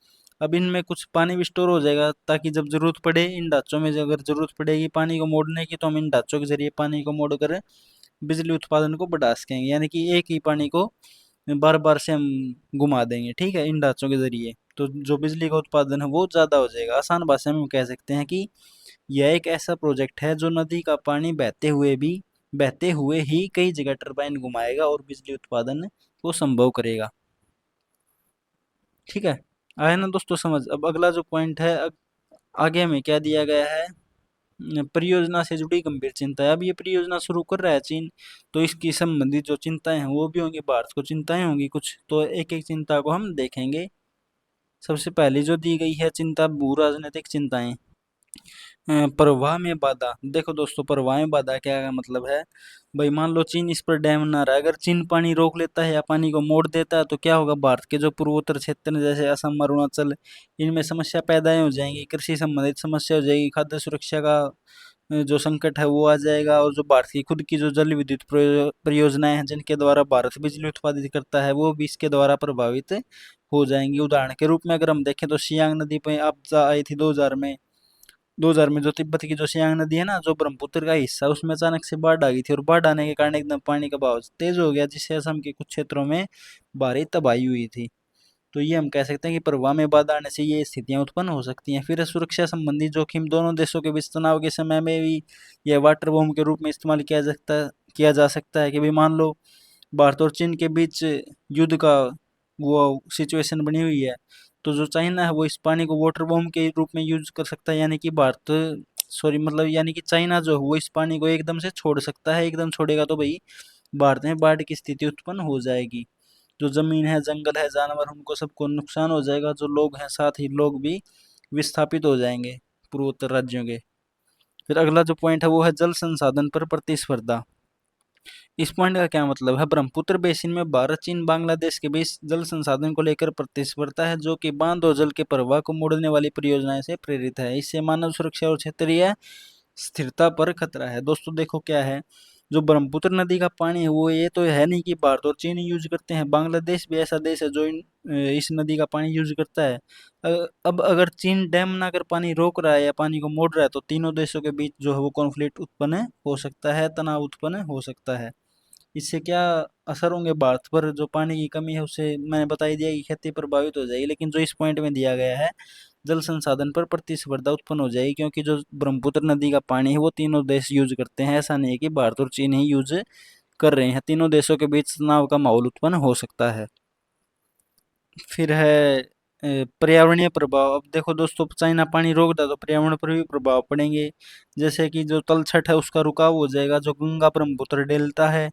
अब इनमें कुछ पानी भी स्टोर हो जाएगा ताकि जब जरूरत पड़े इन ढांचों में, अगर जरूरत पड़ेगी पानी को मोड़ने की तो हम इन ढांचों के जरिए पानी को मोड़कर बिजली उत्पादन को बढ़ा सकेंगे। यानी कि एक ही पानी को बार बार से हम घुमा देंगे, ठीक है, इन ढांचों के जरिए, तो जो बिजली का उत्पादन है वो ज़्यादा हो जाएगा। आसान भाषा में हम कह सकते हैं कि यह एक ऐसा प्रोजेक्ट है जो नदी का पानी बहते हुए ही कई जगह टरबाइन घुमाएगा और बिजली उत्पादन को संभव करेगा। ठीक है, आया ना दोस्तों समझ। अब अगला जो पॉइंट है, आगे में क्या दिया गया है, परियोजना से जुड़ी गंभीर चिंता है। अब ये परियोजना शुरू कर रहा है चीन, तो इसकी संबंधित जो चिंताएं हैं वो भी होंगी, भारत को चिंताएं होंगी कुछ, तो एक एक चिंता को हम देखेंगे। सबसे पहले जो दी गई है चिंता, भू राजनीतिक चिंताएं। प्रवाह में बाधा। देखो दोस्तों, प्रवाह में बाधा क्या का मतलब है, भाई मान लो चीन इस पर डैम बना रहा है, अगर चीन पानी रोक लेता है या पानी को मोड़ देता है तो क्या होगा, भारत के जो पूर्वोत्तर क्षेत्र हैं, जैसे असम, अरुणाचल, इनमें समस्या पैदा हो जाएंगी, कृषि संबंधित समस्या हो जाएगी, खाद्य सुरक्षा का जो संकट है वो आ जाएगा, और जो भारत की खुद की जो जल विद्युत परियोजनाएं हैं जिनके द्वारा भारत बिजली उत्पादित करता है वो भी इसके द्वारा प्रभावित हो जाएंगी। उदाहरण के रूप में अगर हम देखें तो सियांग नदी पर आपदा आई थी 2000 में। 2000 में जो तिब्बत की जो सियांग नदी है ना, जो ब्रह्मपुत्र का हिस्सा, उसमें अचानक से बाढ़ आ गई थी, और बाढ़ आने के कारण एकदम पानी का बहाव तेज हो गया, जिससे असम के कुछ क्षेत्रों में भारी तबाही हुई थी। तो ये हम कह सकते हैं कि प्रवाह में बाधा आने से ये स्थितियां उत्पन्न हो सकती हैं। फिर सुरक्षा संबंधी जोखिम, दोनों देशों के बीच तनाव के समय में भी यह वाटर बम के रूप में इस्तेमाल किया जा सकता है कि भाई मान लो भारत और चीन के बीच युद्ध का वो सिचुएशन बनी हुई है, तो जो चाइना है वो इस पानी को वाटर बम के रूप में यूज कर सकता है, यानी कि भारत, सॉरी मतलब यानी कि चाइना जो है वो इस पानी को एकदम से छोड़ सकता है, एकदम छोड़ेगा तो भाई भारत में बाढ़ की स्थिति उत्पन्न हो जाएगी। जो जमीन है, जंगल है, जानवर, उनको सबको नुकसान हो जाएगा, जो लोग हैं साथ ही लोग भी विस्थापित हो जाएंगे पूर्वोत्तर राज्यों के। फिर अगला जो पॉइंट है वो है जल संसाधन पर प्रतिस्पर्धा। इस पॉइंट का क्या मतलब है, ब्रह्मपुत्र बेसिन में भारत, चीन, बांग्लादेश के बीच जल संसाधन को लेकर प्रतिस्पर्धा है, जो कि बांध और जल के प्रवाह को मोड़ने वाली परियोजनाएं से प्रेरित है। इससे मानव सुरक्षा और क्षेत्रीय स्थिरता पर खतरा है। दोस्तों देखो क्या है, जो ब्रह्मपुत्र नदी का पानी है वो ये तो है नहीं कि भारत और चीन यूज करते हैं, बांग्लादेश भी ऐसा देश है जो इस नदी का पानी यूज करता है। अब अगर चीन डैम बनाकर पानी रोक रहा है या पानी को मोड़ रहा है, तो तीनों देशों के बीच जो है वो कॉन्फ्लिक्ट उत्पन्न हो सकता है, तनाव उत्पन्न हो सकता है। इससे क्या असर होंगे भारत पर, जो पानी की कमी है उससे मैंने बता ही दिया कि खेती प्रभावित हो जाएगी, लेकिन जो इस पॉइंट में दिया गया है, जल संसाधन पर प्रतिस्पर्धा उत्पन्न हो जाएगी, क्योंकि जो ब्रह्मपुत्र नदी का पानी है वो तीनों देश यूज करते हैं, ऐसा नहीं है कि भारत और चीन ही यूज कर रहे हैं, तीनों देशों के बीच तनाव का माहौल उत्पन्न हो सकता है। फिर है पर्यावरणीय प्रभाव। अब देखो दोस्तों, चाइना पानी रोकता है तो पर्यावरण पर भी प्रभाव पड़ेंगे, जैसे कि जो तलछट है उसका रुकाव हो जाएगा, जो गंगा ब्रह्मपुत्र डेल्टा है,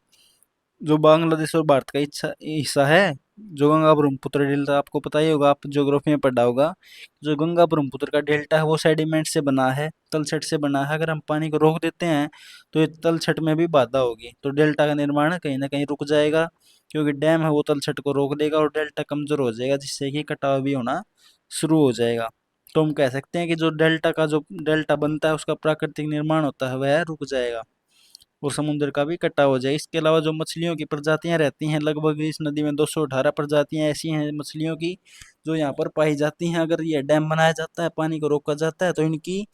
जो बांग्लादेश और भारत का हिस्सा है, जो गंगा ब्रह्मपुत्र डेल्टा, आपको पता ही होगा, आप ज्योग्राफी में पढ़ा होगा। जो गंगा ब्रह्मपुत्र का डेल्टा है वो सेडिमेंट से बना है, तलछट से बना है। अगर हम पानी को रोक देते हैं तो ये तलछट में भी बाधा होगी, तो डेल्टा का निर्माण कहीं ना कहीं रुक जाएगा, क्योंकि डैम है वो तलछट को रोक देगा और डेल्टा कमजोर हो जाएगा, जिससे कि कटाव भी होना शुरू हो जाएगा। तो हम कह सकते हैं कि जो डेल्टा बनता है उसका प्राकृतिक निर्माण होता है वह रुक जाएगा, और समुद्र का भी कटाव हो जाए। इसके अलावा जो मछलियों की प्रजातियां रहती हैं, लगभग इस नदी में 218 प्रजातियां ऐसी हैं मछलियों की जो यहाँ पर पाई जाती हैं। अगर ये डैम बनाया जाता है, पानी को रोका जाता है, तो इनकी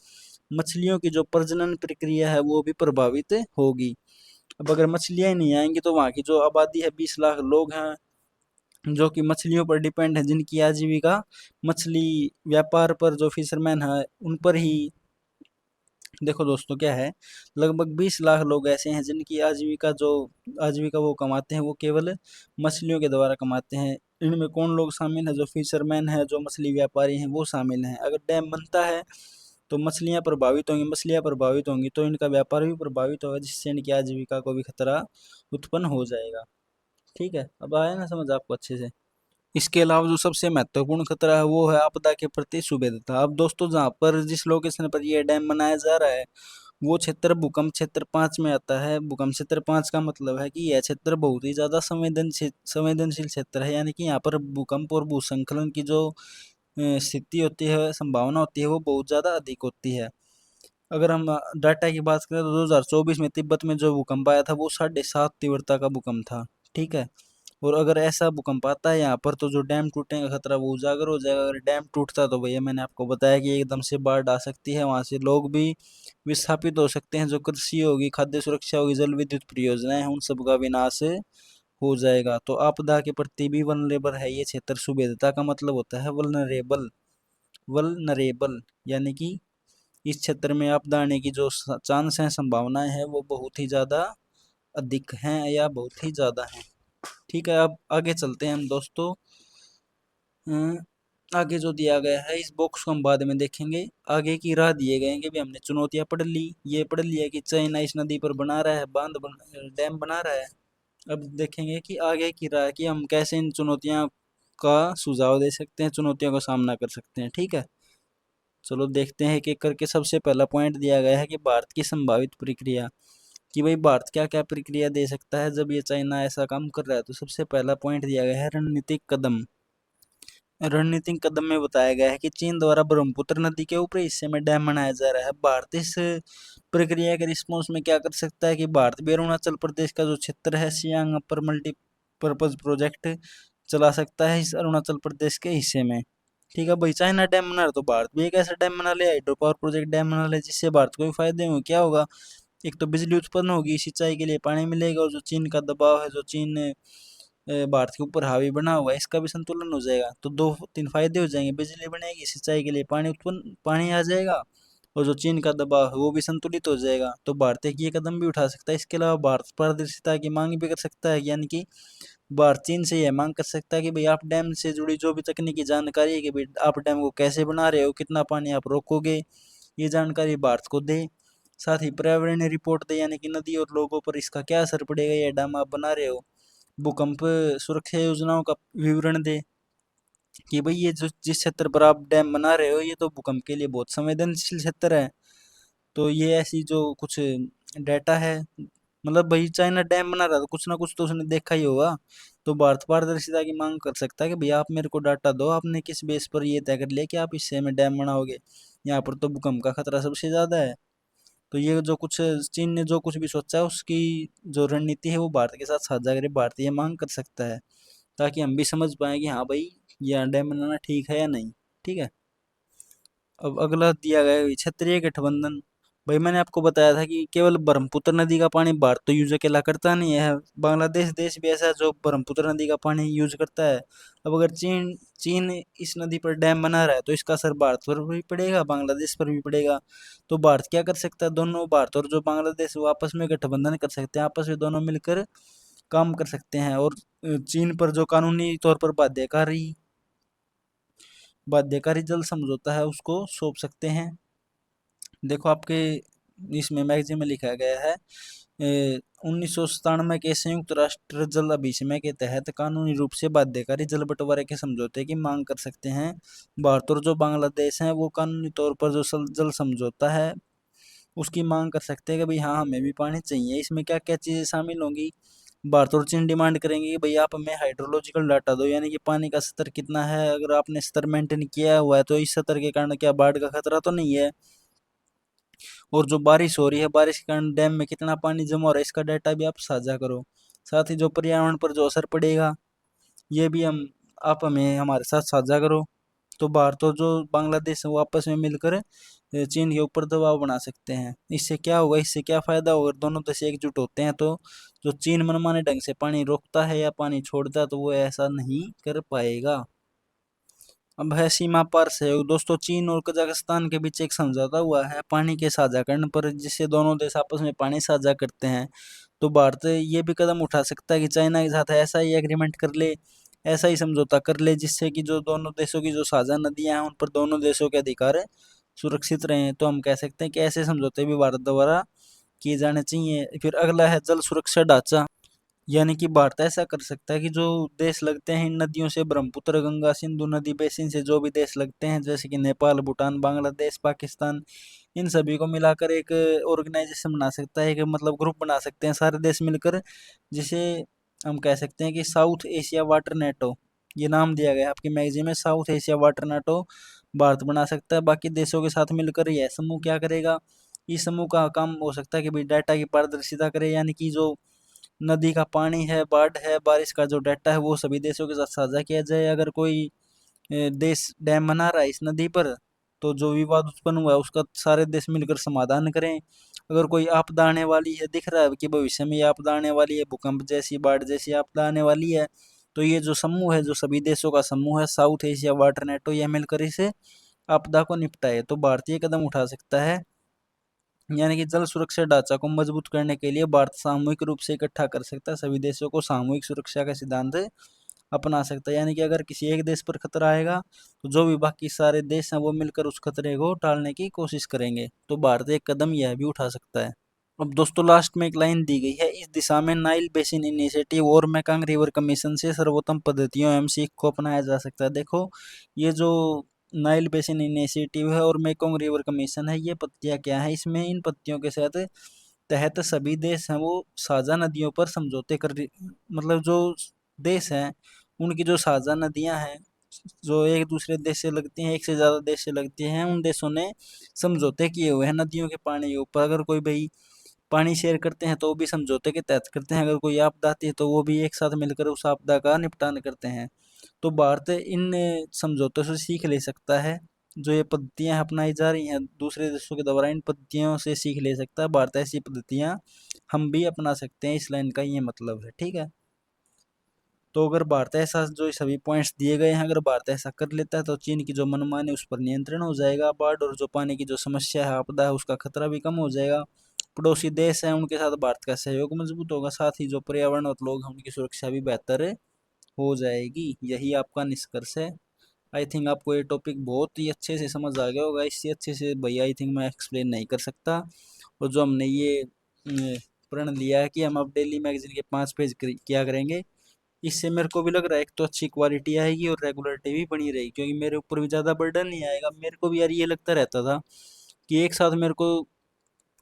मछलियों की जो प्रजनन प्रक्रिया है वो भी प्रभावित होगी। अब अगर मछलियां ही नहीं आएंगी तो वहाँ की जो आबादी है, 20 लाख लोग हैं जो कि मछलियों पर डिपेंड है, जिनकी आजीविका मछली व्यापार पर, जो फिशरमैन है उन पर ही। देखो दोस्तों क्या है, लगभग 20 लाख लोग ऐसे हैं जिनकी आजीविका वो कमाते हैं, वो केवल मछलियों के द्वारा कमाते हैं। इनमें कौन लोग शामिल हैं, जो फिशरमैन है, जो मछली व्यापारी हैं, वो शामिल हैं। अगर डैम बनता है तो मछलियां प्रभावित होंगी तो इनका व्यापार भी प्रभावित होगा, जिससे इनकी आजीविका को भी खतरा उत्पन्न हो जाएगा। ठीक है, अब आया ना समझ आपको अच्छे से। इसके अलावा जो सबसे महत्वपूर्ण खतरा है वो है आपदा के प्रति सुभेद्यता। अब दोस्तों, जहाँ पर जिस लोकेशन पर यह डैम बनाया जा रहा है वो क्षेत्र भूकंप क्षेत्र 5 में आता है। भूकंप क्षेत्र 5 का मतलब है कि यह क्षेत्र बहुत ही ज्यादा संवेदनशील क्षेत्र है, यानी कि यहाँ पर भूकंप और भूस्खलन की जो स्थिति होती है, संभावना होती है, वो बहुत ज्यादा अधिक होती है। अगर हम डाटा की बात करें तो 2024 में तिब्बत में जो भूकंप आया था वो 7.5 तीव्रता का भूकंप था। ठीक है, और अगर ऐसा भूकंप आता है यहाँ पर तो जो डैम टूटने का खतरा वो उजागर हो जाएगा। अगर डैम टूटता तो भैया मैंने आपको बताया कि एकदम से बाढ़ आ सकती है, वहां से लोग भी विस्थापित हो सकते हैं, जो कृषि होगी, खाद्य सुरक्षा होगी, जल विद्युत परियोजनाएं हैं, उन सब का विनाश हो जाएगा। तो आपदा के प्रति भी वल्नरेबल है ये क्षेत्र। सुभेद्यता का मतलब होता है वल्नरेबल। वल्नरेबल यानी कि इस क्षेत्र में आपदा आने की जो चांस है, संभावनाएं हैं, वो बहुत ही ज्यादा अधिक हैं या बहुत ही ज्यादा हैं। ठीक है, अब आगे चलते हैं हम दोस्तों। आगे जो दिया गया है इस बॉक्स को हम बाद में देखेंगे। आगे की राह दिए गए हैं कि भी हमने चुनौतियां पढ़ ली। ये पढ़ लिया कि चाइना इस नदी पर बना रहा है डैम बना रहा है। अब देखेंगे कि आगे की राह कि हम कैसे इन चुनौतियां का सुझाव दे सकते हैं, चुनौतियों का सामना कर सकते हैं। ठीक है, चलो देखते हैं एक एक करके। सबसे पहला पॉइंट दिया गया है कि भारत की संभावित प्रक्रिया, कि भाई भारत क्या क्या प्रक्रिया दे सकता है जब ये चाइना ऐसा काम कर रहा है। तो सबसे पहला पॉइंट दिया गया है रणनीतिक कदम। रणनीतिक कदम में बताया गया है कि चीन द्वारा ब्रह्मपुत्र नदी के ऊपरी हिस्से में डैम बनाया जा रहा है। भारत इस प्रक्रिया के रिस्पॉन्स में क्या कर सकता है कि भारत भी अरुणाचल प्रदेश का जो क्षेत्र है सियांग पर मल्टीपर्पज प्रोजेक्ट चला सकता है इस अरुणाचल प्रदेश के हिस्से में। ठीक है भाई, चाइना डैम बना रहा तो भारत भी एक ऐसा डैम बना ले, हाइड्रो पावर प्रोजेक्ट डैम बना ले, जिससे भारत को भी फायदे होंगे। क्या होगा, एक तो बिजली उत्पन्न होगी, सिंचाई के लिए पानी मिलेगा, और जो चीन का दबाव है, जो चीन भारत के ऊपर हावी बना हुआ है, इसका भी संतुलन हो जाएगा। तो दो तीन फायदे हो जाएंगे, बिजली बनेगी, सिंचाई के लिए पानी आ जाएगा, और जो चीन का दबाव है वो भी संतुलित हो जाएगा। तो भारत एक ये कदम भी उठा सकता है। इसके अलावा भारत पारदर्शिता की मांग भी कर सकता है, यानी कि भारत चीन से यह मांग कर सकता है कि भाई आप डैम से जुड़ी जो भी तकनीकी जानकारी है कि भाई आप डैम को कैसे बना रहे हो, कितना पानी आप रोकोगे, ये जानकारी भारत को दे। साथ ही पर्यावरणीय रिपोर्ट दे, यानी कि नदी और लोगों पर इसका क्या असर पड़ेगा ये डैम आप बना रहे हो। भूकंप सुरक्षा योजनाओं का विवरण दे कि भाई ये जो जिस क्षेत्र पर आप डैम बना रहे हो ये तो भूकंप के लिए बहुत संवेदनशील क्षेत्र है। तो ये ऐसी जो कुछ डाटा है, मतलब भाई चाइना डैम बना रहा था, कुछ ना कुछ तो उसने देखा ही होगा। तो भारत पारदर्शिता की मांग कर सकता है कि भैया आप मेरे को डाटा दो, आपने किस बेस पर ये तय कर लिया कि आप इससे में डैम बनाओगे, यहाँ पर तो भूकंप का खतरा सबसे ज्यादा है। तो ये जो कुछ चीन ने जो कुछ भी सोचा है उसकी जो रणनीति है वो भारत के साथ साझा करे, भारत ये मांग कर सकता है, ताकि हम भी समझ पाए कि हाँ भाई ये डैम बनाना ठीक है या नहीं। ठीक है, अब अगला दिया गया है क्षेत्रीय गठबंधन। भाई मैंने आपको बताया था कि केवल ब्रह्मपुत्र नदी का पानी भारत तो यूज अकेला करता नहीं है, बांग्लादेश देश भी ऐसा है जो ब्रह्मपुत्र नदी का पानी यूज करता है। अब अगर चीन चीन इस नदी पर डैम बना रहा है तो इसका असर भारत पर भी पड़ेगा, बांग्लादेश पर भी पड़ेगा। तो भारत क्या कर सकता है, दोनों भारत और जो बांग्लादेश वो आपस में गठबंधन कर सकते हैं, आपस में दोनों मिलकर काम कर सकते हैं, और चीन पर जो कानूनी तौर पर बाध्यकारी जल समझौता है उसको सौंप सकते हैं। देखो आपके इसमें मैगजीन में लिखा गया है 1997 के संयुक्त राष्ट्र जल अभियान के तहत कानूनी रूप से बाध्यकारी जल बंटवारे के समझौते की मांग कर सकते हैं। भारत और जो बांग्लादेश हैं वो कानूनी तौर पर जो जल समझौता है उसकी मांग कर सकते हैं कि भाई हाँ हमें भी पानी चाहिए। इसमें क्या क्या चीज़ें शामिल होंगी, भारत और चीन डिमांड करेंगे कि भाई आप हमें हाइड्रोलॉजिकल डाटा दो, यानी कि पानी का स्तर कितना है, अगर आपने स्तर मेंटेन किया हुआ है तो इस स्तर के कारण क्या बाढ़ का खतरा तो नहीं है, और जो बारिश हो रही है बारिश के कारण डैम में कितना पानी जमा हो रहा है इसका डाटा भी आप साझा करो। साथ ही जो पर्यावरण पर जो असर पड़ेगा ये भी आप हमें हमारे साथ साझा करो। तो भारत और जो बांग्लादेश है वो आपस में मिलकर चीन के ऊपर दबाव बना सकते हैं। इससे क्या होगा, इससे क्या फायदा होगा, दोनों देश एकजुट होते हैं तो जो चीन मनमाने ढंग से पानी रोकता है या पानी छोड़ता है तो वो ऐसा नहीं कर पाएगा। अब है सीमा पार सहयोग। दोस्तों चीन और कजाकिस्तान के बीच एक समझौता हुआ है पानी के साझाकरण पर, जिससे दोनों देश आपस में पानी साझा करते हैं। तो भारत ये भी कदम उठा सकता है कि चाइना के साथ ऐसा ही एग्रीमेंट कर ले, ऐसा ही समझौता कर ले, जिससे कि जो दोनों देशों की जो साझा नदियां हैं उन पर दोनों देशों के अधिकार सुरक्षित रहें। तो हम कह सकते हैं कि ऐसे समझौते भी भारत द्वारा किए जाने चाहिए। फिर अगला है जल सुरक्षा ढांचा, यानी कि भारत ऐसा कर सकता है कि जो देश लगते हैं इन नदियों से, ब्रह्मपुत्र गंगा सिंधु नदी बेसिन से जो भी देश लगते हैं जैसे कि नेपाल भूटान बांग्लादेश पाकिस्तान, इन सभी को मिलाकर एक ऑर्गेनाइजेशन बना सकता है, एक मतलब ग्रुप बना सकते हैं सारे देश मिलकर, जिसे हम कह सकते हैं कि साउथ एशिया वाटर नेटो, ये नाम दिया गया है आपकी मैगजीन में, south Asia water NATO Bharat बना सकता है। बाकी देशों के साथ मिलकर यह समूह क्या करेगा, इस समूह का काम हो सकता है कि भाई डाटा की पारदर्शिता करे, यानी कि जो नदी का पानी है, बाढ़ है, बारिश का जो डाटा है वो सभी देशों के साथ साझा किया जाए। अगर कोई देश डैम बना रहा है इस नदी पर तो जो विवाद उत्पन्न हुआ है उसका सारे देश मिलकर समाधान करें। अगर कोई आपदा आने वाली है, दिख रहा है कि भविष्य में ये आपदा आने वाली है, भूकंप जैसी बाढ़ जैसी आपदा आने वाली है, तो ये जो समूह है, जो सभी देशों का समूह है साउथ एशिया वाटर नेटो, ये मिलकर इसे आपदा को निपटाए। तो भारतीय कदम उठा सकता है, यानी कि जल सुरक्षा ढांचा को मजबूत करने के लिए भारत सामूहिक रूप से इकट्ठा कर सकता है सभी देशों को, सामूहिक सुरक्षा का सिद्धांत अपना सकता है। यानी कि अगर किसी एक देश पर खतरा आएगा तो जो भी बाकी सारे देश हैं वो मिलकर उस खतरे को टालने की कोशिश करेंगे। तो भारत एक कदम यह भी उठा सकता है। अब दोस्तों लास्ट में एक लाइन दी गई है, इस दिशा में नाइल बेसिन इनिशिएटिव और मैकांग रिवर कमीशन से सर्वोत्तम पद्धतियों एवं सीख को अपनाया जा सकता है। देखो ये जो नाइल बेसिन इनिशिएटिव है और मेकोंग रिवर कमीशन है, ये पत्तियां क्या है, इसमें इन पत्तियों के तहत सभी देश हैं वो साझा नदियों पर समझौते मतलब जो देश हैं उनकी जो साझा नदियां हैं जो एक दूसरे देश से लगती हैं, एक से ज़्यादा देश से लगती हैं, उन देशों ने समझौते किए हुए हैं नदियों के पानी के ऊपर। अगर कोई भाई पानी शेयर करते हैं तो वो भी समझौते के तहत करते हैं, अगर कोई आपदा आती है तो वो भी एक साथ मिलकर उस आपदा का निपटान करते हैं। तो भारत इन समझौतों से सीख ले सकता है, जो ये पद्धतियां अपनाई जा रही हैं दूसरे देशों के द्वारा, इन पद्धतियों से सीख ले सकता है भारत। ऐसी पद्धतियां हम भी अपना सकते हैं, इस लाइन का ये मतलब है। ठीक है, तो अगर भारत ऐसा जो सभी पॉइंट्स दिए गए हैं अगर भारत ऐसा कर लेता है तो चीन की जो मनमानी उस पर नियंत्रण हो जाएगा, बाढ़ और जो पानी की जो समस्या है आपदा है उसका खतरा भी कम हो जाएगा, पड़ोसी देश हैं उनके साथ भारत का सहयोग मजबूत होगा, साथ ही जो पर्यावरण और लोग हैं उनकी सुरक्षा भी बेहतर हो जाएगी। यही आपका निष्कर्ष है। आई थिंक आपको ये टॉपिक बहुत ही अच्छे से समझ आ गया होगा, इससे अच्छे से भैया आई थिंक मैं एक्सप्लेन नहीं कर सकता। और जो हमने ये प्रण लिया है कि हम अब डेली मैगजीन के 5 पेज किया करेंगे, इससे मेरे को भी लग रहा है एक तो अच्छी क्वालिटी आएगी और रेगुलरिटी भी बनी रहेगी, क्योंकि मेरे ऊपर भी ज़्यादा बर्डन नहीं आएगा। मेरे को भी यार ये लगता रहता था कि एक साथ मेरे को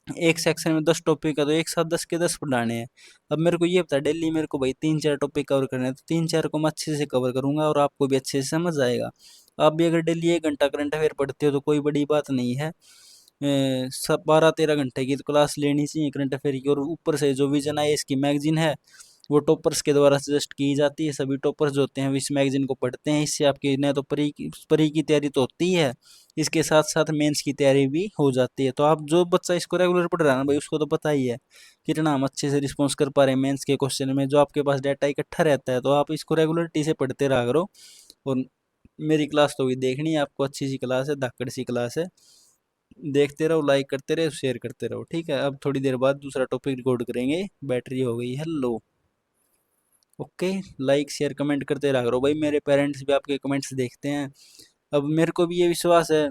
एक सेक्शन में 10 टॉपिक है तो एक साथ 10 के 10 पढ़ाने हैं। अब मेरे को ये पता है डेली मेरे को भाई 3-4 टॉपिक कवर करने हैं, तो 3-4 को मैं अच्छे से कवर करूंगा और आपको भी अच्छे से समझ आएगा। आप भी अगर डेली 1 घंटा करंट अफेयर पढ़ते हो तो कोई बड़ी बात नहीं है। सब 12-13 घंटे की तो क्लास लेनी चाहिए करंट अफेयर की, और ऊपर से जो विजन आई इसकी मैगजीन है वो टॉपर्स के द्वारा सजेस्ट की जाती है। सभी टॉपर्स जो होते हैं इस मैगजीन को पढ़ते हैं, इससे आपकी न तो परी की तैयारी तो होती है, इसके साथ साथ मेंस की तैयारी भी हो जाती है। तो आप जो बच्चा इसको रेगुलर पढ़ रहा है ना भाई उसको तो पता ही है कितना हम अच्छे से रिस्पॉन्स कर पा रहे हैं मेंस के क्वेश्चन में, जो आपके पास डाटा इकट्ठा रहता है। तो आप इसको रेगुलरिटी से पढ़ते रहा करो। और मेरी क्लास तो भी देखनी है आपको, अच्छी सी क्लास है, धाकड़ सी क्लास है, देखते रहो, लाइक करते रहो, शेयर करते रहो। ठीक है, अब थोड़ी देर बाद दूसरा टॉपिक रिकॉर्ड करेंगे, बैटरी हो गई है लो। ओके, लाइक शेयर कमेंट करते रहा करो भाई, मेरे पेरेंट्स भी आपके कमेंट्स देखते हैं। अब मेरे को भी ये विश्वास है,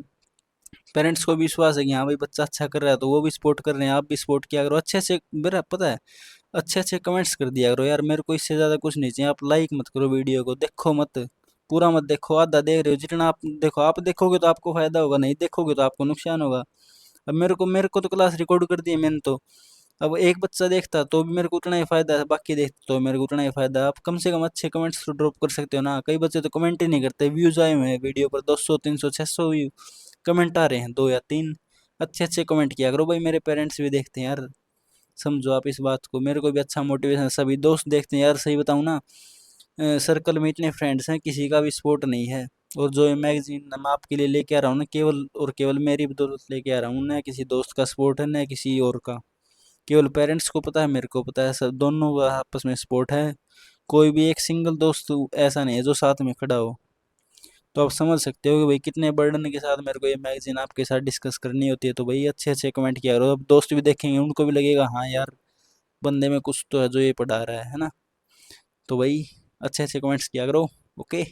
पेरेंट्स को भी विश्वास है कि हाँ भाई बच्चा अच्छा कर रहा है तो वो भी सपोर्ट कर रहे हैं, आप भी सपोर्ट किया करो अच्छे से। मेरा पता है अच्छे अच्छे कमेंट्स कर दिया करो यार, मेरे को इससे ज़्यादा कुछ नहीं चाहिए। आप लाइक मत करो वीडियो को, देखो मत, पूरा मत देखो, आधा देख रहे हो, जितना आप देखो, आप देखोगे तो आपको फायदा होगा, नहीं देखोगे तो आपको नुकसान होगा। अब मेरे को तो क्लास रिकॉर्ड कर दी है मैंने तो, अब एक बच्चा देखता तो भी मेरे को उतना ही फायदा है, बाकी देखते तो मेरे को उतना ही फायदा है। आप कम से कम अच्छे कमेंट्स तो ड्रॉप कर सकते हो ना, कई बच्चे तो कमेंट ही नहीं करते, व्यूज आए हुए हैं वीडियो पर 200 300 600 व्यू, कमेंट आ रहे हैं 2 या 3। अच्छे अच्छे कमेंट किया करो भाई, मेरे पेरेंट्स भी देखते हैं यार, समझो आप इस बात को, मेरे को भी अच्छा मोटिवेशन, सभी दोस्त देखते हैं यार। सही बताऊँ ना, सर्कल में इतने फ्रेंड्स हैं किसी का भी सपोर्ट नहीं है। और जो ये मैगजीन मैं आपके लिए लेके आ रहा हूँ ना, केवल और केवल मेरी बदौलत लेके आ रहा हूँ, ना किसी दोस्त का सपोर्ट है ना किसी और का, केवल पेरेंट्स को पता है, मेरे को पता है, सब दोनों का आपस में सपोर्ट है। कोई भी एक सिंगल दोस्त ऐसा नहीं है जो साथ में खड़ा हो। तो आप समझ सकते हो कि भाई कितने बर्डन के साथ मेरे को ये मैगजीन आपके साथ डिस्कस करनी होती है। तो भाई अच्छे अच्छे कमेंट किया करो, अब दोस्त भी देखेंगे उनको भी लगेगा हाँ यार बंदे में कुछ तो है जो ये पढ़ा रहा है ना। तो भाई अच्छे अच्छे कमेंट्स किया करो। ओके,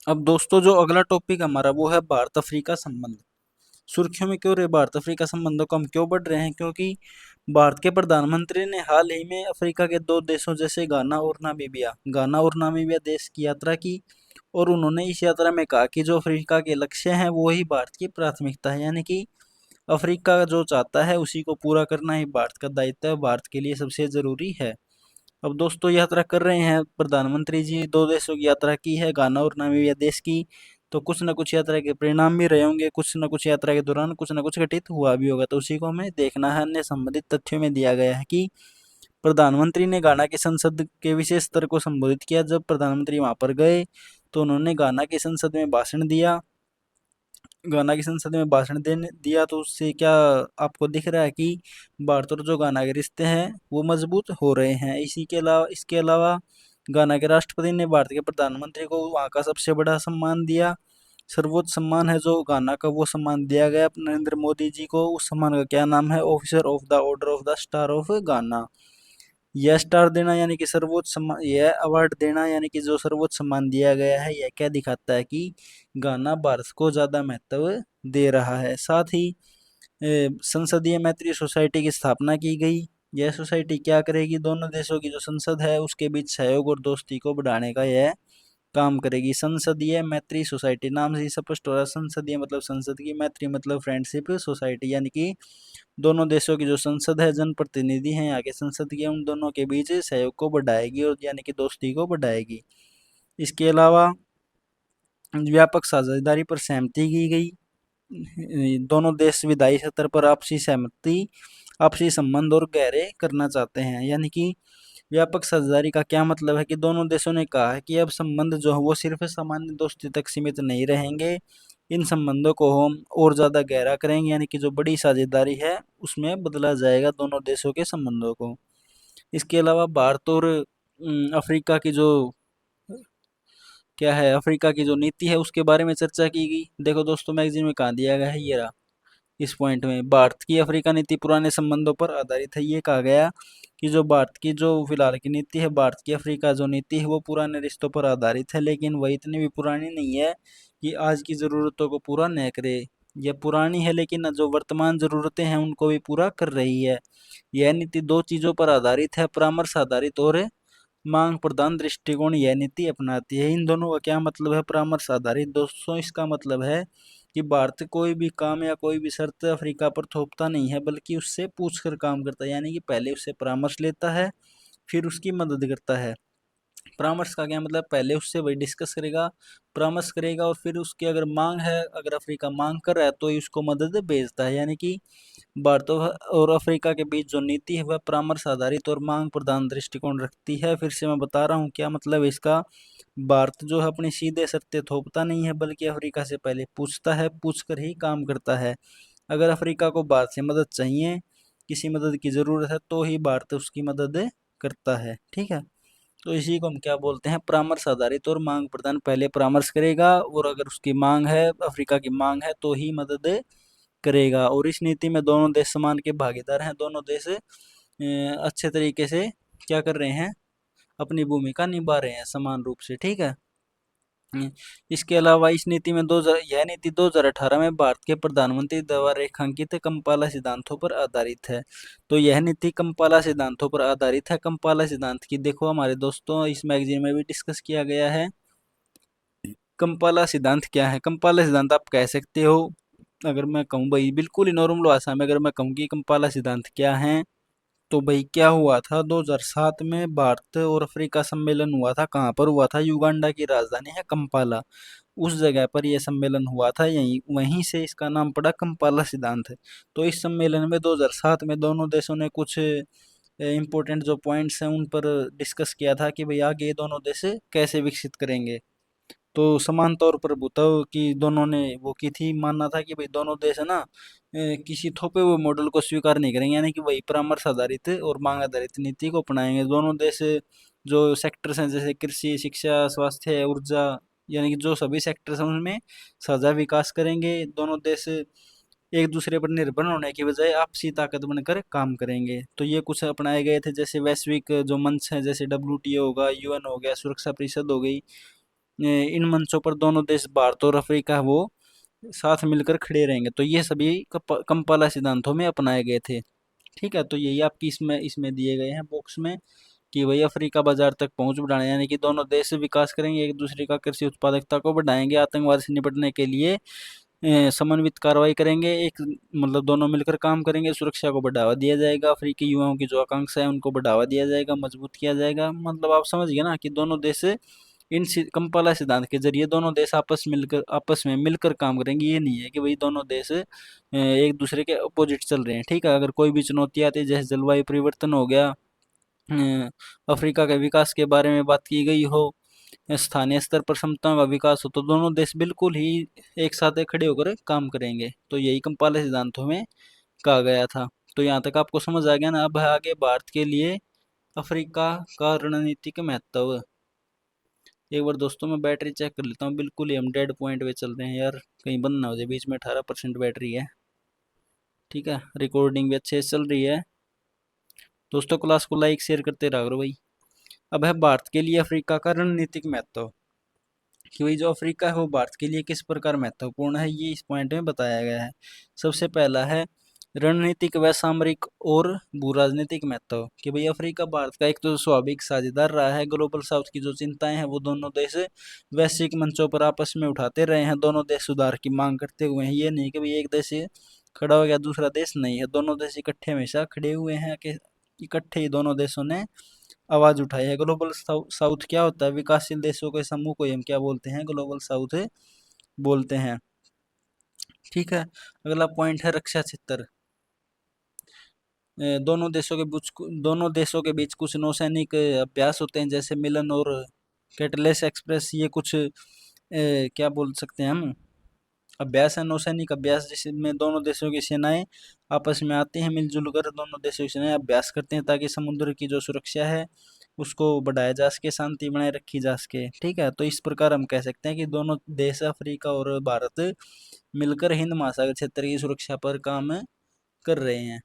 अब दोस्तों जो अगला टॉपिक हमारा वो है भारत अफ्रीका संबंध। सुर्खियों में क्यों रहे भारत अफ्रीका संबंधों को हम क्यों बढ़ रहे हैं, क्योंकि भारत के प्रधानमंत्री ने हाल ही में अफ्रीका के 2 देशों जैसे गाना और नामीबिया देश की यात्रा की। और उन्होंने इस यात्रा में कहा कि जो अफ्रीका के लक्ष्य हैं वो ही भारत की प्राथमिकता है, यानी कि अफ्रीका जो चाहता है उसी को पूरा करना ही भारत का दायित्व है, भारत के लिए सबसे जरूरी है। अब दोस्तों यात्रा कर रहे हैं प्रधानमंत्री जी, 2 देशों की यात्रा की है, गाना और नामीबिया देश की। तो कुछ न कुछ यात्रा के परिणाम भी रहे होंगे, कुछ न कुछ यात्रा के दौरान कुछ न कुछ घटित हुआ भी होगा, तो उसी को हमें देखना है। अन्य संबंधित तथ्यों में दिया गया है कि प्रधानमंत्री ने गाना की संसद के विशेष सत्र को संबोधित किया। जब प्रधानमंत्री वहां पर गए तो उन्होंने गाना की संसद में भाषण दिया। गाना की संसद में भाषण देने दिया तो उससे क्या आपको दिख रहा है कि भारत और जो गाना के रिश्ते हैं वो मजबूत हो रहे हैं। इसके अलावा गाना के राष्ट्रपति ने भारत के प्रधानमंत्री को वहाँ का सबसे बड़ा सम्मान दिया। सर्वोच्च सम्मान है जो गाना का, वो सम्मान दिया गया नरेंद्र मोदी जी को। उस सम्मान का क्या नाम है, officer of the order of the star of गाना। यह स्टार देना यानी कि सर्वोच्च सम्मान, यह अवार्ड देना यानी कि जो सर्वोच्च सम्मान दिया गया है, यह क्या दिखाता है कि गाना भारत को ज़्यादा महत्व दे रहा है। साथ ही संसदीय मैत्री सोसाइटी की स्थापना की गई। यह सोसाइटी क्या करेगी, दोनों देशों की जो संसद है उसके बीच सहयोग और दोस्ती को बढ़ाने का यह काम करेगी। संसदीय मैत्री सोसाइटी, नाम से ही स्पष्ट हो रहा है, संसदीय मतलब संसद की, मैत्री मतलब फ्रेंडशिप, सोसाइटी यानी कि दोनों देशों की जो संसद है, जनप्रतिनिधि हैं यहाँ के संसद के, उन दोनों के बीच सहयोग को बढ़ाएगी और यानी कि दोस्ती को बढ़ाएगी। इसके अलावा व्यापक साझेदारी पर सहमति की गई। दोनों देश विधायी स्तर पर आपसी सहमति, आपसी संबंध और गहरे करना चाहते हैं। यानी कि व्यापक साझेदारी का क्या मतलब है कि दोनों देशों ने कहा है कि अब संबंध जो है वो सिर्फ सामान्य दोस्ती तक सीमित नहीं रहेंगे, इन संबंधों को हम और ज़्यादा गहरा करेंगे, यानी कि जो बड़ी साझेदारी है उसमें बदला जाएगा दोनों देशों के संबंधों को। इसके अलावा भारत और अफ्रीका की जो क्या है, अफ्रीका की जो नीति है उसके बारे में चर्चा की गई। देखो दोस्तों, मैगजीन में कहाँ दिया गया है, ये रहा। इस पॉइंट में भारत की अफ्रीका नीति पुराने संबंधों पर आधारित है। ये कहा गया कि जो भारत की जो फिलहाल की नीति है, भारत की अफ्रीका जो नीति है वो पुराने रिश्तों पर आधारित है, लेकिन वह इतनी भी पुरानी नहीं है कि आज की ज़रूरतों को पूरा न करे। यह पुरानी है लेकिन जो वर्तमान ज़रूरतें हैं उनको भी पूरा कर रही है। यह नीति दो चीज़ों पर आधारित है, परामर्श आधारित और मांग प्रधान दृष्टिकोण यह नीति अपनाती है। इन दोनों का क्या मतलब है, परामर्श आधारित दोस्तों, इसका मतलब है कि भारत कोई भी काम या कोई भी शर्त अफ्रीका पर थोपता नहीं है, बल्कि उससे पूछकर काम करता है। यानी कि पहले उससे परामर्श लेता है, फिर उसकी मदद करता है। परामर्श का क्या मतलब, पहले उससे वही डिस्कस करेगा, परामर्श करेगा, और फिर उसकी अगर मांग है, अगर अफ्रीका मांग कर रहा है तो ही उसको मदद भेजता है। यानी कि भारत और अफ्रीका के बीच जो नीति है वह परामर्श आधारित और मांग प्रधान दृष्टिकोण रखती है। फिर से मैं बता रहा हूँ क्या मतलब है इसका। भारत जो है अपनी सीधे शर्तें थोपता नहीं है, बल्कि अफ्रीका से पहले पूछता है, पूछकर ही काम करता है। अगर अफ्रीका को भारत से मदद चाहिए, किसी मदद की ज़रूरत है, तो ही भारत उसकी मदद करता है। ठीक है, तो इसी को हम क्या बोलते हैं, परामर्श आधारित और मांग प्रधान। पहले परामर्श करेगा और अगर उसकी मांग है, अफ्रीका की मांग है, तो ही मदद करेगा। और इस नीति में दोनों देश समान के भागीदार हैं, दोनों देश अच्छे तरीके से क्या कर रहे हैं, अपनी भूमिका निभा रहे हैं समान रूप से। ठीक है। इसके अलावा इस नीति में यह नीति 2018 में भारत के प्रधानमंत्री द्वारा रेखांकित कंपाला सिद्धांतों पर आधारित है। तो यह नीति कंपाला सिद्धांतों पर आधारित है। कंपाला सिद्धांत की देखो हमारे दोस्तों इस मैगजीन में भी डिस्कस किया गया है। कंपाला सिद्धांत क्या है, कंपाला सिद्धांत आप कह सकते हो, अगर मैं कहूँ भाई बिल्कुल ही नॉर्मल भाषा में, अगर मैं कहूँ कि कंपाला सिद्धांत क्या है, तो भाई क्या हुआ था, 2007 में भारत और अफ्रीका सम्मेलन हुआ था। कहाँ पर हुआ था, युगांडा की राजधानी है कंपाला, उस जगह पर यह सम्मेलन हुआ था। यहीं वहीं से इसका नाम पड़ा कंपाला सिद्धांत है। तो इस सम्मेलन में 2007 में दोनों देशों ने कुछ इम्पोर्टेंट जो पॉइंट्स हैं उन पर डिस्कस किया था कि भाई आगे ये दोनों देश कैसे विकसित करेंगे। तो समान तौर पर भूतव की दोनों ने वो की थी, मानना था कि भाई दोनों देश है ना किसी थोपे हुए मॉडल को स्वीकार नहीं करेंगे, यानी कि वही परामर्श आधारित और मांग आधारित नीति को अपनाएंगे। दोनों देश जो सेक्टर्स हैं जैसे कृषि, शिक्षा, स्वास्थ्य, ऊर्जा, यानी कि जो सभी सेक्टर्स हैं उनमें साझा विकास करेंगे। दोनों देश एक दूसरे पर निर्भर होने की बजाय आपसी ताकत बनकर काम करेंगे। तो ये कुछ अपनाए गए थे, जैसे वैश्विक जो मंच हैं जैसे WTO होगा, UN हो गया, सुरक्षा परिषद हो गई, इन मंचों पर दोनों देश भारत और अफ्रीका वो साथ मिलकर खड़े रहेंगे। तो ये सभी कंपाला सिद्धांतों में अपनाए गए थे। ठीक है, तो यही आपकी इसमें इसमें दिए गए हैं बॉक्स में कि वही अफ्रीका बाजार तक पहुंच बढ़ाने, यानी कि दोनों देश विकास करेंगे, एक दूसरे का कृषि उत्पादकता को बढ़ाएंगे, आतंकवाद से निपटने के लिए समन्वित कार्रवाई करेंगे, एक मतलब दोनों मिलकर काम करेंगे, सुरक्षा को बढ़ावा दिया जाएगा, अफ्रीकी युवाओं की जो आकांक्षा है उनको बढ़ावा दिया जाएगा, मजबूत किया जाएगा। मतलब आप समझ गए ना कि दोनों देश इन कंपाला सिद्धांत के जरिए दोनों देश आपस में मिलकर काम करेंगे। ये नहीं है कि भाई दोनों देश एक दूसरे के अपोजिट चल रहे हैं। ठीक है, अगर कोई भी चुनौती आती है जैसे जलवायु परिवर्तन हो गया, अफ्रीका के विकास के बारे में बात की गई हो, स्थानीय स्तर पर क्षमताओं का विकास हो, तो दोनों देश बिल्कुल ही एक साथ खड़े होकर काम करेंगे। तो यही कंपाला सिद्धांतों में कहा गया था। तो यहाँ तक आपको समझ आ गया ना। अब है आगे भारत के लिए अफ्रीका का रणनीतिक महत्व। एक बार दोस्तों मैं बैटरी चेक कर लेता हूँ, बिल्कुल ही हम डेड पॉइंट पे चल रहे हैं यार, कहीं बंद ना हो जाए बीच में। 18% बैटरी है। ठीक है, रिकॉर्डिंग भी अच्छे से चल रही है। दोस्तों क्लास को लाइक शेयर करते रहा करो भाई। अब है भारत के लिए अफ्रीका का रणनीतिक महत्व, कि भाई जो अफ्रीका है वो भारत के लिए किस प्रकार महत्वपूर्ण है, ये इस पॉइंट में बताया गया है। सबसे पहला है रणनीतिक व सामरिक और भू राजनीतिक महत्व, कि भाई अफ्रीका भारत का एक तो स्वाभाविक साझेदार रहा है। ग्लोबल साउथ की जो चिंताएं हैं वो दोनों देश वैश्विक मंचों पर आपस में उठाते रहे हैं। दोनों देश सुधार की मांग करते हुए हैं। ये नहीं कि भाई एक देश खड़ा हो गया दूसरा देश नहीं है, दोनों देश इकट्ठे हमेशा खड़े हुए हैं, कि इकट्ठे ही दोनों देशों ने आवाज उठाई है। ग्लोबल साउथ क्या होता है? विकासशील देशों के समूह को हम क्या बोलते हैं? ग्लोबल साउथ बोलते हैं। ठीक है। अगला पॉइंट है रक्षा क्षेत्र। दोनों देशों के बीच कुछ नौसैनिक अभ्यास होते हैं, जैसे मिलन और कैटलेस एक्सप्रेस। ये कुछ क्या बोल सकते हैं हम, अभ्यास है, नौसैनिक अभ्यास, जिसमें दोनों देशों की सेनाएं आपस में आती हैं, मिलजुल कर दोनों देशों की सेनाएं अभ्यास करते हैं, ताकि समुद्र की जो सुरक्षा है उसको बढ़ाया जा सके, शांति बनाए रखी जा सके। ठीक है, तो इस प्रकार हम कह सकते हैं कि दोनों देश अफ्रीका और भारत मिलकर हिंद महासागर क्षेत्र की सुरक्षा पर काम कर रहे हैं।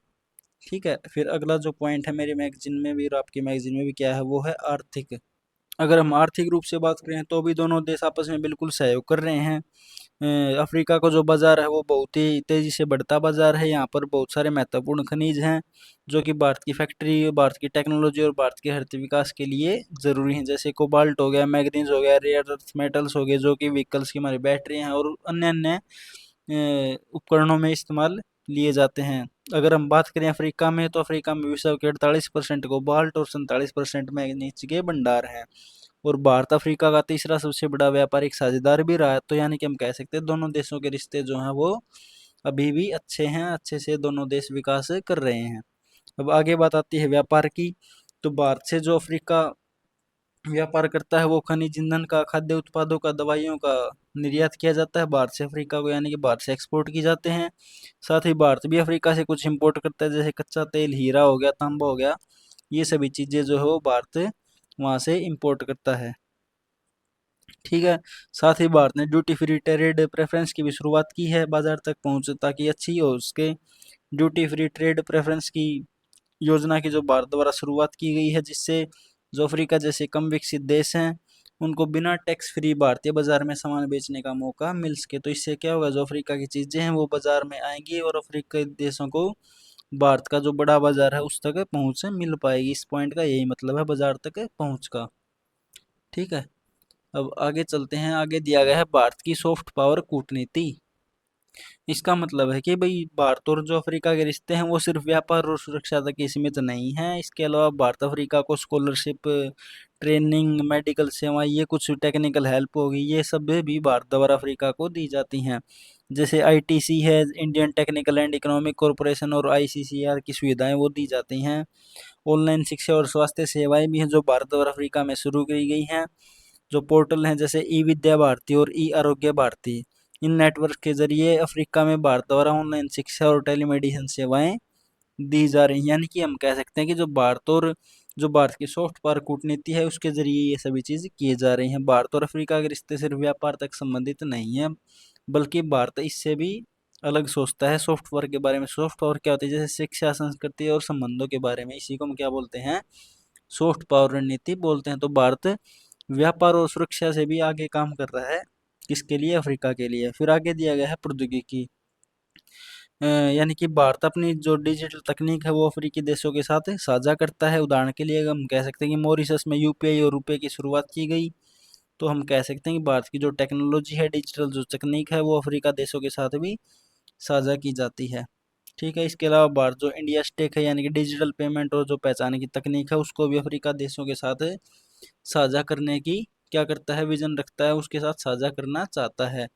ठीक है, फिर अगला जो पॉइंट है मेरे मैगजीन में भी और आपकी मैगजीन में भी क्या है, वो है आर्थिक। अगर हम आर्थिक रूप से बात करें तो भी दोनों देश आपस में बिल्कुल सहयोग कर रहे हैं। अफ्रीका का जो बाजार है वो बहुत ही तेजी से बढ़ता बाजार है। यहाँ पर बहुत सारे महत्वपूर्ण खनिज हैं जो कि भारत की फैक्ट्री, भारत की टेक्नोलॉजी और भारत के हरित विकास के लिए जरूरी हैं। जैसे कोबाल्ट हो गया, मैग्नीज हो गया, रेयर अर्थ मेटल्स हो गए, जो कि व्हीकल्स की हमारी बैटरी हैं और अन्य अन्य उपकरणों में इस्तेमाल लिए जाते हैं। अगर हम बात करें अफ्रीका में, तो अफ्रीका में विश्व के 48% कोबाल्ट और 47% मैग्नीज के भंडार हैं। और भारत अफ्रीका का तीसरा सबसे बड़ा व्यापारिक साझेदार भी रहा है। तो यानी कि हम कह सकते हैं दोनों देशों के रिश्ते जो हैं वो अभी भी अच्छे हैं, अच्छे से दोनों देश विकास कर रहे हैं। अब आगे बात आती है व्यापार की। तो भारत से जो अफ्रीका व्यापार करता है वो खनिज ईंधन का, खाद्य उत्पादों का, दवाइयों का निर्यात किया जाता है भारत से अफ्रीका को, यानी कि भारत से एक्सपोर्ट की जाते हैं। साथ ही भारत भी अफ्रीका से कुछ इंपोर्ट करता है, जैसे कच्चा तेल, हीरा हो गया, तांबा हो गया। ये सभी चीजें जो है वो भारत वहां से इंपोर्ट करता है। ठीक है। साथ ही भारत ने ड्यूटी फ्री ट्रेड प्रेफरेंस की भी शुरुआत की है बाजार तक पहुंच ताकि अच्छी हो उसके। ड्यूटी फ्री ट्रेड प्रेफरेंस की योजना की जो भारत द्वारा शुरुआत की गई है, जिससे जो अफ्रीका जैसे कम विकसित देश हैं उनको बिना टैक्स फ्री भारतीय बाजार में सामान बेचने का मौका मिल सके। तो इससे क्या होगा, जो अफ्रीका की चीजें हैं वो बाजार में आएंगी और अफ्रीकी देशों को भारत का जो बड़ा बाजार है उस तक पहुंच मिल पाएगी। इस पॉइंट का यही मतलब है, बाजार तक पहुंच का। ठीक है। अब आगे चलते हैं। आगे दिया गया है भारत की सॉफ्ट पावर कूटनीति। इसका मतलब है कि भाई भारत और जो अफ्रीका के रिश्ते हैं वो सिर्फ व्यापार और सुरक्षा तक ही सीमित नहीं है। इसके अलावा भारत अफ्रीका को स्कॉलरशिप, ट्रेनिंग, मेडिकल सेवाएं, ये कुछ टेक्निकल हेल्प होगी, ये सब भी भारत द्वारा अफ्रीका को दी जाती हैं। जैसे आईटीसी है, Indian technical and economic corporation, और आईसीसीआर की सुविधाएं वो दी जाती हैं। ऑनलाइन शिक्षा और स्वास्थ्य सेवाएं भी हैं जो भारत और अफ्रीका में शुरू की गई हैं। जो पोर्टल हैं जैसे ई विद्या भारती और ई आरोग्य भारती, इन नेटवर्क के जरिए अफ्रीका में भारत द्वारा ऑनलाइन शिक्षा और टेलीमेडिसिन सेवाएं दी जा रही हैं। यानी कि हम कह सकते हैं कि जो भारत की सॉफ्ट पावर कूटनीति है उसके जरिए ये सभी चीज़ किए जा रही हैं। भारत और अफ्रीका के रिश्ते सिर्फ व्यापार तक संबंधित नहीं है, बल्कि भारत इससे भी अलग सोचता है सॉफ्ट पावर के बारे में। सॉफ्ट पावर क्या होती है? जैसे शिक्षा, संस्कृति और संबंधों के बारे में, इसी को हम क्या बोलते हैं? सॉफ्ट पावर रणनीति बोलते हैं। तो भारत व्यापार और सुरक्षा से भी आगे काम कर रहा है, किसके लिए? अफ्रीका के लिए। फिर आगे दिया गया है प्रौद्योगिकी। यानी कि भारत अपनी जो डिजिटल तकनीक है वो अफ्रीकी देशों के साथ साझा करता है। उदाहरण के लिए हम कह सकते हैं कि मॉरिशस में यूपीआई और रुपए की शुरुआत की गई। तो हम कह सकते हैं कि भारत की जो टेक्नोलॉजी है, डिजिटल जो तकनीक है, वो अफ्रीका देशों के साथ भी साझा की जाती है। ठीक है। इसके अलावा भारत जो इंडिया स्टेक है, यानी कि डिजिटल पेमेंट और जो पहचान की तकनीक है, उसको भी अफ्रीका देशों के साथ साझा करने की क्या करता है? विजन रखता है, उसके साथ साझा करना चाहता है।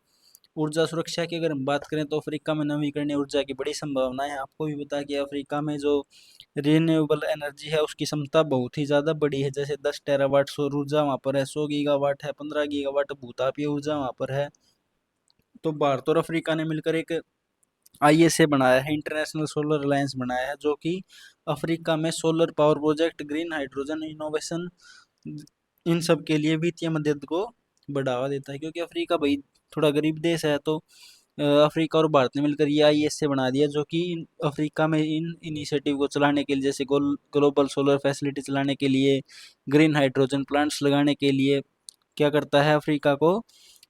ऊर्जा सुरक्षा की अगर हम बात करें तो अफ्रीका में नवीकरणीय ऊर्जा की बड़ी संभावना है। आपको भी पता है कि अफ्रीका में जो रिन्यूएबल एनर्जी है उसकी क्षमता बहुत ही ज़्यादा बड़ी है। जैसे 10 टेरावाट सौर ऊर्जा वहाँ पर है, 100 गीगावाट है, 15 गीगावाट भूतापीय ऊर्जा वहाँ पर है। तो भारत और अफ्रीका ने मिलकर एक आईएसए बनाया है, इंटरनेशनल सोलर अलायंस बनाया है, जो कि अफ्रीका में solar power project, green hydrogen innovation, इन सब के लिए वित्तीय मदद को बढ़ावा देता है। क्योंकि अफ्रीका भाई थोड़ा गरीब देश है, तो अफ्रीका और भारत ने मिलकर ये आईएसए बना दिया, जो कि अफ्रीका में इन इनिशिएटिव को चलाने के लिए, जैसे ग्लोबल सोलर फैसिलिटी चलाने के लिए, ग्रीन हाइड्रोजन प्लांट्स लगाने के लिए क्या करता है, अफ्रीका को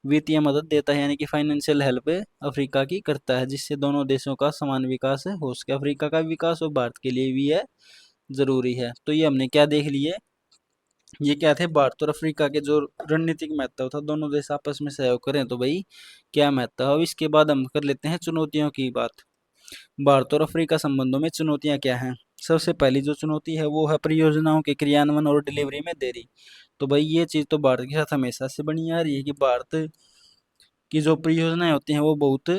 वित्तीय मदद देता है, यानी कि फाइनेंशियल हेल्प अफ्रीका की करता है, जिससे दोनों देशों का समान विकास हो सके। अफ्रीका का विकास और भारत के लिए भी है जरूरी है। तो ये हमने क्या देख लिए, ये क्या थे, भारत और अफ्रीका के जो रणनीतिक महत्व था, दोनों देश आपस में सहयोग करें तो भाई क्या महत्व है। अब इसके बाद हम कर लेते हैं चुनौतियों की बात। भारत और अफ्रीका संबंधों में चुनौतियां क्या हैं। सबसे पहली जो चुनौती है वो है परियोजनाओं के क्रियान्वयन और डिलीवरी में देरी। तो भाई ये चीज़ तो भारत के साथ हमेशा से बनी आ रही है कि भारत की जो परियोजनाएं होती हैं वो बहुत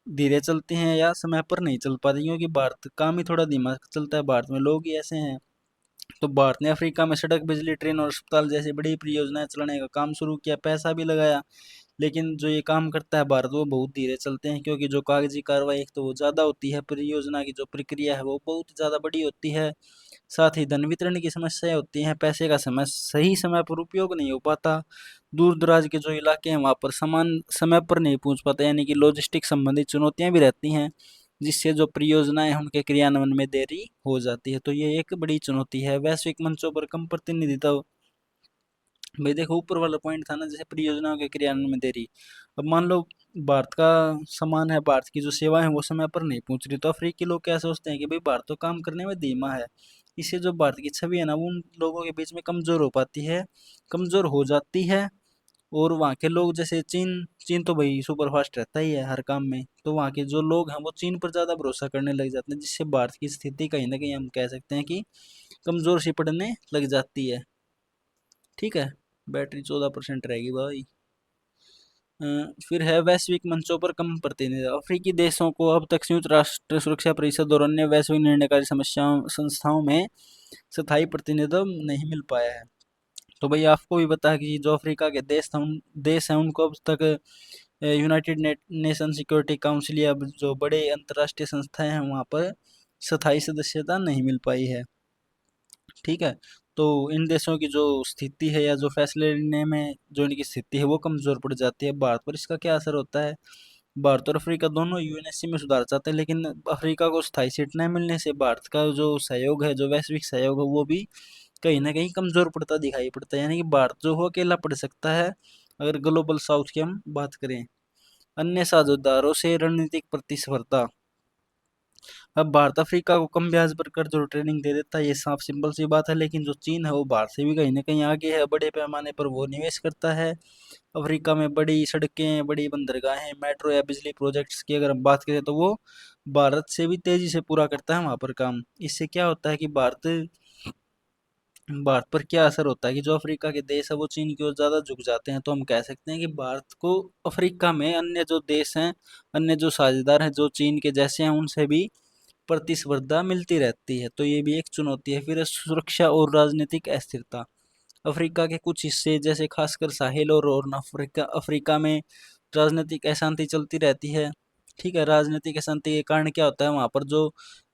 धीरे चलती हैं या समय पर नहीं चल पाती, क्योंकि भारत काम ही थोड़ा धीमा चलता है, भारत में लोग ही ऐसे हैं। तो भारत ने अफ्रीका में सड़क, बिजली, ट्रेन और अस्पताल जैसी बड़ी परियोजनाएं चलाने का काम शुरू किया, पैसा भी लगाया, लेकिन जो ये काम करता है भारत वो बहुत धीरे चलते हैं, क्योंकि जो कागजी कार्रवाई एक तो वो ज़्यादा होती है, परियोजना की जो प्रक्रिया है वो बहुत ज़्यादा बड़ी होती है, साथ ही धन वितरण की समस्याएं होती हैं, पैसे का समय सही समय पर उपयोग नहीं हो पाता, दूर दराज के जो इलाके हैं वहाँ पर समान समय पर नहीं पहुँच पाता, यानी कि लॉजिस्टिक संबंधित चुनौतियाँ भी रहती हैं, जिससे जो परियोजनाएं हैं उनके क्रियान्वयन में देरी हो जाती है। तो ये एक बड़ी चुनौती है। वैश्विक मंचों पर कम प्रतिनिधित्व, भाई देखो ऊपर वाला पॉइंट था ना, जैसे परियोजनाओं के क्रियान्वयन में देरी। अब मान लो भारत का सामान है, भारत की जो सेवाएं हैं वो समय पर नहीं पहुंच रही, तो अफ्रीकी लोग क्या सोचते हैं कि भाई भारत तो काम करने में धीमा है, इससे जो भारत की छवि है ना वो उन लोगों के बीच में कमजोर हो पाती है, कमजोर हो जाती है। और वहाँ के लोग, जैसे चीन, चीन तो भाई सुपर फास्ट रहता ही है हर काम में, तो वहाँ के जो लोग हैं वो चीन पर ज़्यादा भरोसा करने लग जाते हैं, जिससे भारत की स्थिति कहीं ना कहीं हम कह सकते हैं कि कमजोर सी पड़ने लग जाती है। ठीक है, बैटरी 14% रहेगी भाई। अ, फिर है वैश्विक मंचों पर कम प्रतिनिधित्व। अफ्रीकी देशों को अब तक संयुक्त राष्ट्र सुरक्षा परिषद और अन्य वैश्विक निर्णयकारी समस्याओं संस्थाओं में स्थायी प्रतिनिधित्व नहीं मिल पाया है। तो भाई आपको भी पता है कि जो अफ्रीका के देश हैं उनको अब तक यूनाइटेड नेशन सिक्योरिटी काउंसिल या जो बड़े अंतर्राष्ट्रीय संस्थाएं हैं वहाँ पर स्थायी सदस्यता नहीं मिल पाई है। ठीक है, तो इन देशों की जो स्थिति है या जो फैसले लेने में जो इनकी स्थिति है वो कमजोर पड़ जाती है। भारत पर इसका क्या असर होता है, भारत और अफ्रीका दोनों यूएनएससी में सुधार चाहते हैं, लेकिन अफ्रीका को स्थायी सीट न मिलने से भारत का जो सहयोग है, जो वैश्विक सहयोग है, वो भी कहीं ना कहीं कमजोर पड़ता दिखाई पड़ता है, यानी कि भारत जो हो अकेला पड़ सकता है अगर ग्लोबल साउथ की हम बात करें। अन्य साझेदारों से रणनीतिक प्रतिस्पर्धा। अब भारत अफ्रीका को कम ब्याज पर कर्ज और ट्रेनिंग दे देता है, ये साफ सिंपल सी बात है, लेकिन जो चीन है वो भारत से भी कहीं ना कहीं आगे है, बड़े पैमाने पर वो निवेश करता है अफ्रीका में। बड़ी सड़कें, बड़ी बंदरगाहें, मेट्रो या बिजली प्रोजेक्ट्स की अगर हम बात करें तो वो भारत से भी तेजी से पूरा करता है वहाँ पर काम। इससे क्या होता है कि भारत भारत पर क्या असर होता है कि जो अफ्रीका के देश है वो चीन की ओर ज़्यादा झुक जाते हैं, तो हम कह सकते हैं कि भारत को अफ्रीका में अन्य जो देश हैं, अन्य जो साझेदार हैं जो चीन के जैसे हैं, उनसे भी प्रतिस्पर्धा मिलती रहती है, तो ये भी एक चुनौती है। फिर सुरक्षा और राजनीतिक अस्थिरता। अफ्रीका के कुछ हिस्से जैसे खासकर साहिल और हॉर्न अफ्रीका अफ्रीका में राजनीतिक अशांति चलती रहती है। ठीक है, राजनीतिक अशांति के कारण क्या होता है, वहाँ पर जो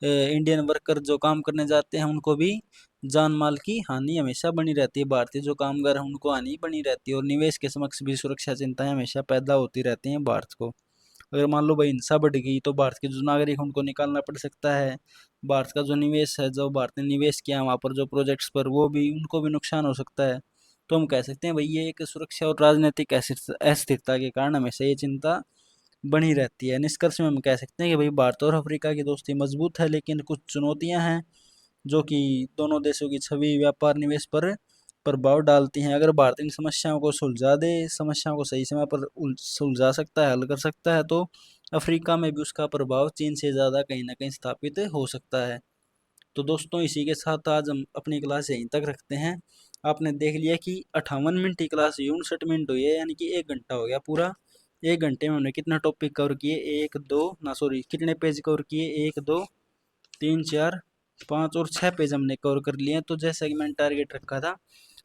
इंडियन वर्कर जो काम करने जाते हैं उनको भी जान माल की हानि हमेशा बनी रहती है, भारतीय जो कामगार हैं उनको हानि बनी रहती है, और निवेश के समक्ष भी सुरक्षा चिंताएं हमेशा पैदा होती रहती हैं भारत को। अगर मान लो भाई हिंसा बढ़ गई तो भारत के जो नागरिक हैं उनको निकालना पड़ सकता है, भारत का जो निवेश है, जो भारत ने निवेश किया वहाँ पर जो प्रोजेक्ट्स पर, वो भी उनको भी नुकसान हो सकता है। तो हम कह सकते हैं भाई ये एक सुरक्षा और राजनीतिक अस्थिरता के कारण हमेशा ये चिंता बनी रहती है। निष्कर्ष में हम कह सकते हैं कि भाई भारत और अफ्रीका की दोस्ती मजबूत है, लेकिन कुछ चुनौतियां हैं जो कि दोनों देशों की छवि, व्यापार, निवेश पर प्रभाव डालती हैं। अगर भारत इन समस्याओं को सुलझा दे, समस्याओं को सही समय पर सुलझा सकता है, हल कर सकता है, तो अफ्रीका में भी उसका प्रभाव चीन से ज़्यादा कहीं ना कहीं स्थापित हो सकता है। तो दोस्तों इसी के साथ आज हम अपनी क्लास यहीं तक रखते हैं। आपने देख लिया कि 58 मिनट की क्लास 59 मिनट हुई है, यानी कि 1 घंटा हो गया पूरा। 1 घंटे में हमने कितना टॉपिक कवर किए, एक दो ना सॉरी कितने पेज कवर किए, 1 2 3 4 5 और 6 पेज हमने कवर कर लिए हैं। तो जैसा कि मैंने टारगेट रखा था,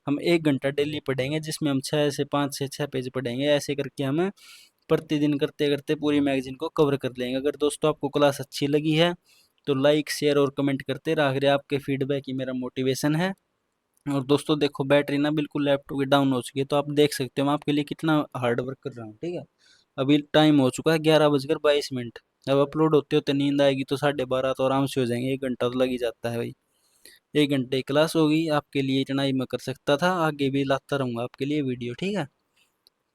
हम 1 घंटा डेली पढ़ेंगे, जिसमें हम 6 से 5 से 6 पेज पढ़ेंगे, ऐसे करके हम प्रतिदिन करते करते पूरी मैगजीन को कवर कर लेंगे। अगर दोस्तों आपको क्लास अच्छी लगी है तो लाइक, शेयर और कमेंट करते रहा करें, आपके फीडबैक ही मेरा मोटिवेशन है। और दोस्तों देखो बैटरी ना बिल्कुल लैपटॉप की डाउन हो चुकी है, तो आप देख सकते हो मैं आपके लिए कितना हार्ड वर्क कर रहा हूँ। ठीक है, अभी टाइम हो चुका है 11:22। अब अपलोड होते होते नींद आएगी तो 12:30 तो आराम से हो जाएंगे, 1 घंटा तो लग ही जाता है भाई। 1 घंटे की क्लास होगी आपके लिए, इतना ही मैं कर सकता था, आगे भी लाता रहूँगा आपके लिए वीडियो, ठीक है।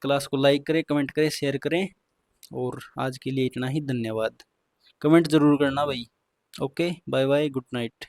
क्लास को लाइक करें, कमेंट करें, शेयर करें, और आज के लिए इतना ही, धन्यवाद। कमेंट ज़रूर करना भाई। Okay, bye bye, good night.